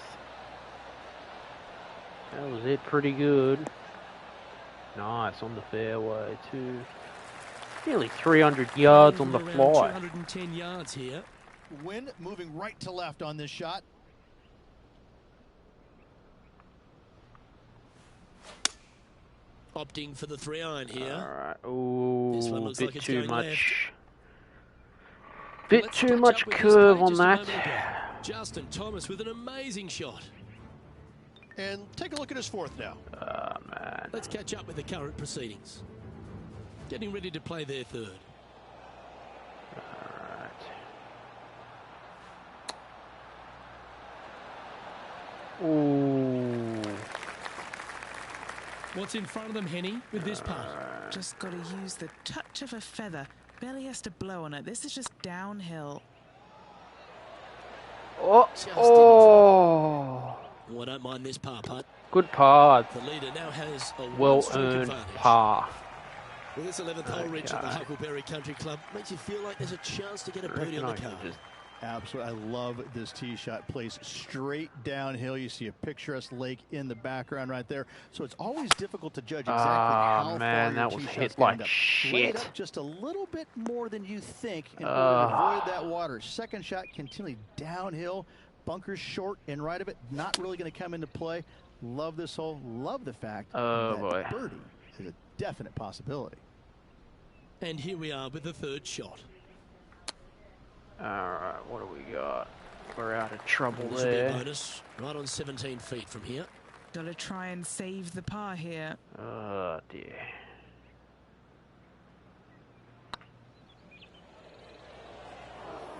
[SPEAKER 1] That was it, pretty good. Nice, on the fairway too. Nearly 300 yards on the fly.
[SPEAKER 2] 210 yards here.
[SPEAKER 6] Wind moving right to left on this shot.
[SPEAKER 2] Opting for the 3-iron here.
[SPEAKER 1] Alright, ooh,
[SPEAKER 2] This one looks
[SPEAKER 1] bit
[SPEAKER 2] like it's
[SPEAKER 1] too
[SPEAKER 2] going
[SPEAKER 1] much.
[SPEAKER 2] left.
[SPEAKER 1] Bit
[SPEAKER 2] Let's
[SPEAKER 1] too
[SPEAKER 2] catch
[SPEAKER 1] much
[SPEAKER 2] up with this
[SPEAKER 1] curve
[SPEAKER 2] play
[SPEAKER 1] on
[SPEAKER 2] just a
[SPEAKER 1] that.
[SPEAKER 2] moment ago. Justin Thomas with an amazing shot.
[SPEAKER 3] And take a look at his 4th now.
[SPEAKER 1] Oh, man.
[SPEAKER 2] Let's catch up with the current proceedings. Getting ready to play their 3rd.
[SPEAKER 1] Alright. Ooh.
[SPEAKER 2] What's in front of them, Henny, with this putt?
[SPEAKER 5] Just got to use the touch of a feather. Barely has to blow on it. This is just downhill.
[SPEAKER 1] Oh,
[SPEAKER 2] Just
[SPEAKER 1] oh.
[SPEAKER 2] Oh, I don't mind this par putt.
[SPEAKER 1] Good par.
[SPEAKER 2] The leader now has a
[SPEAKER 1] Well
[SPEAKER 2] one-stroke
[SPEAKER 1] earned
[SPEAKER 2] advantage.
[SPEAKER 1] par.
[SPEAKER 2] Well, this 11th hole, Rich, at the
[SPEAKER 1] Okay.
[SPEAKER 2] Huckleberry Country Club makes you feel like there's a chance to get a birdie on the card.
[SPEAKER 6] Absolutely. I love this tee shot. Plays straight downhill. You see a picturesque lake in the background right there. So it's always difficult to judge exactly how
[SPEAKER 1] man,
[SPEAKER 6] far
[SPEAKER 1] that
[SPEAKER 6] your
[SPEAKER 1] was
[SPEAKER 6] tee
[SPEAKER 1] hit
[SPEAKER 6] shot's gonna
[SPEAKER 1] like
[SPEAKER 6] end up.
[SPEAKER 1] shit.
[SPEAKER 6] Lay it up just a little bit more than you think in order to avoid that water. Second shot continually downhill. Bunkers short and right of it. Not really going to come into play. Love this hole. Love the fact that birdie is a definite possibility.
[SPEAKER 2] And here we are with the 3rd shot.
[SPEAKER 1] Alright, what do we got? We're out of trouble
[SPEAKER 2] This will be a
[SPEAKER 1] there.
[SPEAKER 2] bonus. Right on 17 feet from here.
[SPEAKER 5] Got to try and save the par here.
[SPEAKER 1] Oh dear.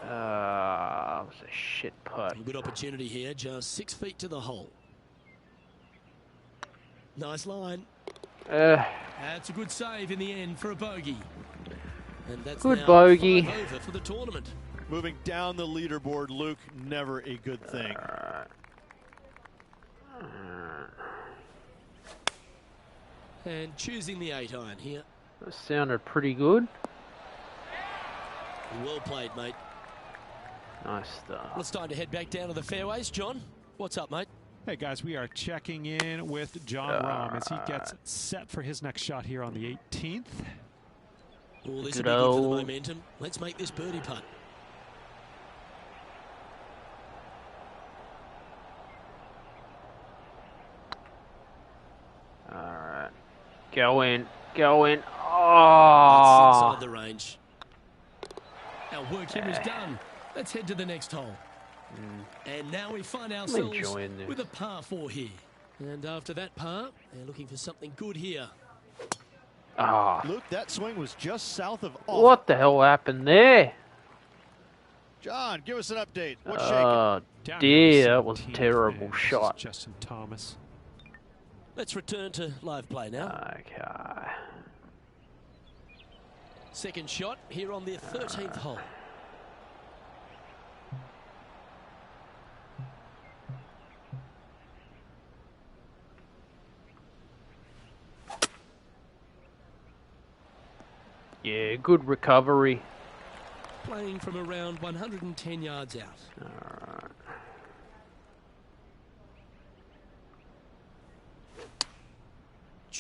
[SPEAKER 1] That was a shit putt.
[SPEAKER 2] Good opportunity here, just 6 feet to the hole. Nice line. That's a good save in the end for a bogey. And that's
[SPEAKER 1] Good
[SPEAKER 2] now
[SPEAKER 1] bogey.
[SPEAKER 2] 5 over for the tournament.
[SPEAKER 3] Moving down the leaderboard, Luke, never a good thing.
[SPEAKER 2] And choosing the 8-iron here.
[SPEAKER 1] That sounded pretty good.
[SPEAKER 2] Well played, mate.
[SPEAKER 1] Nice stuff.
[SPEAKER 2] Well, it's time to head back down to the fairways. John, what's up, mate?
[SPEAKER 7] Hey guys, we are checking in with John Rahm as he gets set for his next shot here on the 18th.
[SPEAKER 2] Oh, this
[SPEAKER 1] Good
[SPEAKER 2] will be good for the
[SPEAKER 1] old-
[SPEAKER 2] momentum. Let's make this birdie putt.
[SPEAKER 1] Alright. Go in. Go in.
[SPEAKER 2] That's
[SPEAKER 1] Oh!
[SPEAKER 2] inside the range. Our work here is done. Let's head to the next hole. And now we find ourselves
[SPEAKER 1] enjoying this.
[SPEAKER 2] with a par 4 here. And after that par, they're looking for something good here.
[SPEAKER 1] Ah.
[SPEAKER 6] Luke, that swing was just south of off.
[SPEAKER 1] What the hell happened there?
[SPEAKER 3] John, give us an update. What's shaking?
[SPEAKER 1] Oh
[SPEAKER 7] Down
[SPEAKER 1] dear,
[SPEAKER 7] to
[SPEAKER 1] that was a
[SPEAKER 7] 17th,
[SPEAKER 1] terrible
[SPEAKER 7] and this is
[SPEAKER 1] shot.
[SPEAKER 7] Justin Thomas.
[SPEAKER 2] Let's return to live play now.
[SPEAKER 1] Okay.
[SPEAKER 2] Second shot here on the 13th hole.
[SPEAKER 1] Yeah, good recovery.
[SPEAKER 2] Playing from around 110 yards out.
[SPEAKER 1] Alright.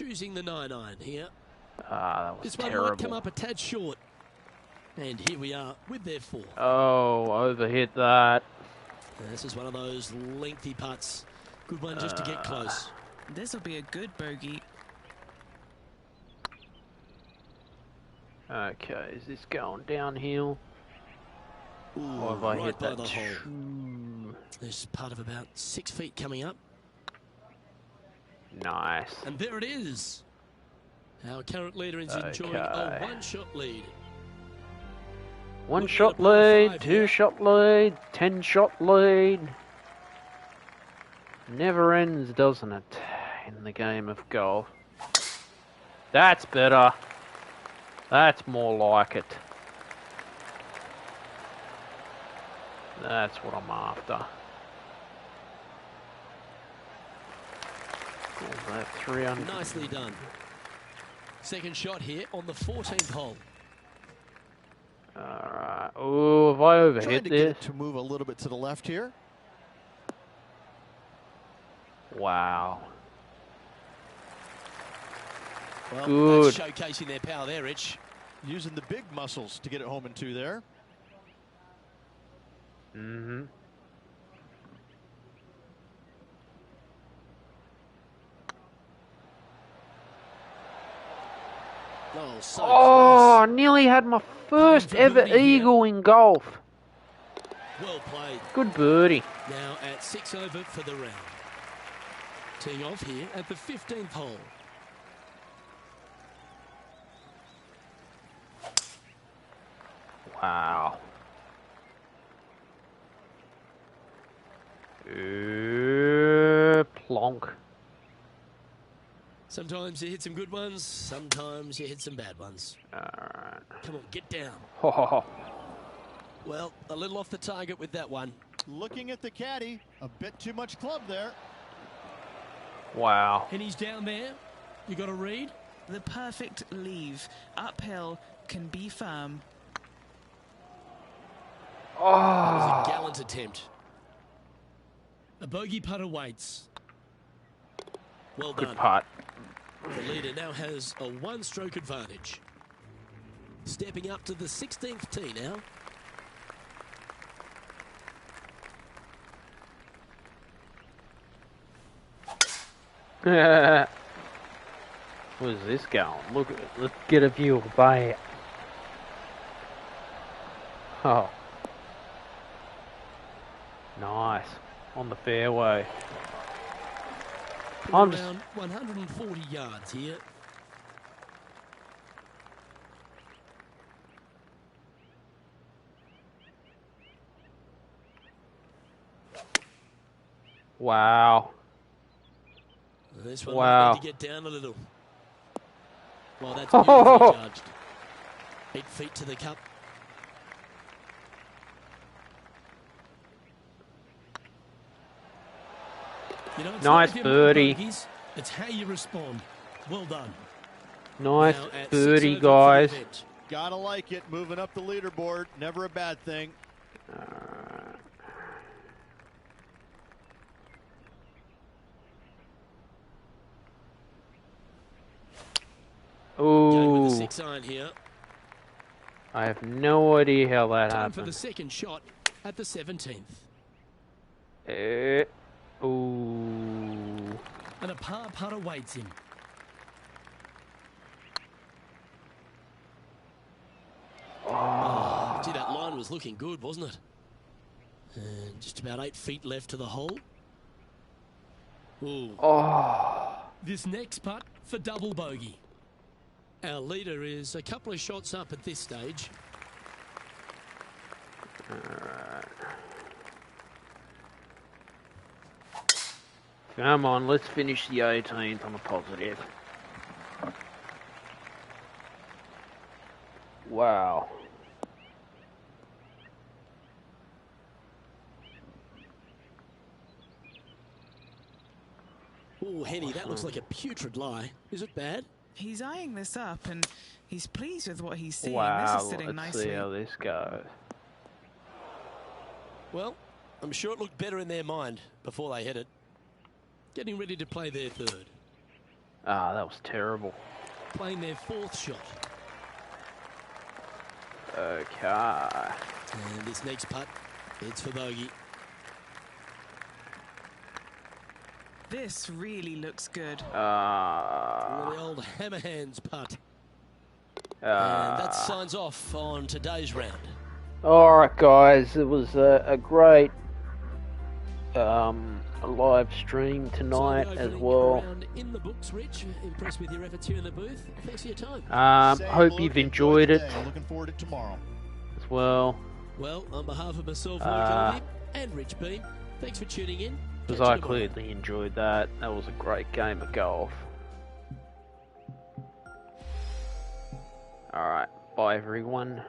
[SPEAKER 2] choosing the 9-iron here.
[SPEAKER 1] Ah, that was
[SPEAKER 2] This one
[SPEAKER 1] terrible.
[SPEAKER 2] might come up a tad short. And here we are with their 4.
[SPEAKER 1] Oh, overhit that.
[SPEAKER 2] This is one of those lengthy putts. Good one just to get close.
[SPEAKER 5] This will be a good bogey.
[SPEAKER 1] Okay, is this going downhill?
[SPEAKER 2] Ooh,
[SPEAKER 1] Or have I
[SPEAKER 2] right
[SPEAKER 1] hit
[SPEAKER 2] by
[SPEAKER 1] that?
[SPEAKER 2] the hole. There's part of about 6 feet coming up.
[SPEAKER 1] Nice.
[SPEAKER 2] And there it is. Our current leader is enjoying a one-shot lead.
[SPEAKER 1] One shot lead, two shot lead, 10 shot lead. Never ends, doesn't it, in the game of golf? That's better. That's more like it. That's what I'm after. All that 300.
[SPEAKER 2] Nicely done. Second shot here on the 14th hole.
[SPEAKER 1] Alright. Oh, have I overhit
[SPEAKER 6] Trying to
[SPEAKER 1] this?
[SPEAKER 6] get it to move a little bit to the left here.
[SPEAKER 1] Wow.
[SPEAKER 2] Well,
[SPEAKER 1] Good.
[SPEAKER 2] that's showcasing their power there, Rich.
[SPEAKER 6] Using the big muscles to get it home in 2 there.
[SPEAKER 1] Mm-hmm.
[SPEAKER 2] Oh, so
[SPEAKER 1] Oh, nearly had my first ever eagle in golf.
[SPEAKER 2] close. Well played.
[SPEAKER 1] Good birdie.
[SPEAKER 2] Now at 6 over for the round. Teeing off here at the 15th hole.
[SPEAKER 1] Wow. Plonk.
[SPEAKER 2] Sometimes you hit some good ones, sometimes you hit some bad ones.
[SPEAKER 1] Alright.
[SPEAKER 2] Come on, get down.
[SPEAKER 1] Ho, ho, ho.
[SPEAKER 2] Well, a little off the target with that one.
[SPEAKER 6] Looking at the caddy, a bit too much club there.
[SPEAKER 1] Wow.
[SPEAKER 2] And he's down there. You got a read?
[SPEAKER 5] The perfect leave. Uphill, can be firm.
[SPEAKER 2] That was
[SPEAKER 1] Oh.
[SPEAKER 2] a gallant attempt. A bogey putt awaits. Well
[SPEAKER 1] Good
[SPEAKER 2] done.
[SPEAKER 1] putt.
[SPEAKER 2] The leader now has a one-stroke advantage. Stepping up to the 16th tee now.
[SPEAKER 1] Where's this going? Look at it. Let's get a view of that. Oh. Nice. On the fairway. I'm just...
[SPEAKER 2] Around 140 yards here.
[SPEAKER 1] Wow.
[SPEAKER 2] This one
[SPEAKER 1] Wow.
[SPEAKER 2] might need to get down a little. Well, that's beautifully judged. 8 feet to the cup. You know, it's
[SPEAKER 1] Nice
[SPEAKER 2] not if you
[SPEAKER 1] birdie.
[SPEAKER 2] make bogeys, it's how you respond. Well done.
[SPEAKER 1] Nice
[SPEAKER 2] Now at 6
[SPEAKER 1] birdie,
[SPEAKER 2] over for the
[SPEAKER 1] guys.
[SPEAKER 2] event.
[SPEAKER 6] Gotta like it, moving up the leaderboard, never a bad thing.
[SPEAKER 2] Going with the
[SPEAKER 1] Ooh.
[SPEAKER 2] 6-iron here.
[SPEAKER 1] I have no idea how that
[SPEAKER 2] Time for the
[SPEAKER 1] happened.
[SPEAKER 2] second shot at the 17th.
[SPEAKER 1] Ooh.
[SPEAKER 2] And a par putt awaits him. Oh, gee, that line was looking good, wasn't it? And just about 8 feet left to the hole. Ooh.
[SPEAKER 1] Oh.
[SPEAKER 2] This next putt for double bogey. Our leader is a couple of shots up at this stage.
[SPEAKER 1] Come on, let's finish the 18th on a positive. Wow.
[SPEAKER 2] Ooh, Henny, that looks like a putrid lie. Is it bad?
[SPEAKER 5] He's eyeing this up and he's pleased with what he's seeing. This
[SPEAKER 1] Wow,
[SPEAKER 5] is sitting
[SPEAKER 1] let's
[SPEAKER 5] nicely.
[SPEAKER 1] see how this goes.
[SPEAKER 2] Well, I'm sure it looked better in their mind before they hit it. Getting ready to play their third.
[SPEAKER 1] Ah, that was terrible.
[SPEAKER 2] Playing their 4th shot.
[SPEAKER 1] Okay.
[SPEAKER 2] And this next putt, it's for bogey.
[SPEAKER 5] This really looks good.
[SPEAKER 2] The old hammerhands putt. And that signs off on today's round.
[SPEAKER 1] Alright guys, it was a great live stream tonight as well.
[SPEAKER 2] In the books, Rich. Impressed with your efforts here in the booth. Thanks for your time.
[SPEAKER 1] Hope you've enjoyed it
[SPEAKER 6] Looking forward to tomorrow.
[SPEAKER 1] as well.
[SPEAKER 2] Well, on behalf of myself, Roy Goldie, and Rich Beam, thanks for tuning in.
[SPEAKER 1] Because I clearly enjoyed that. That was a great game of golf. Alright, bye everyone.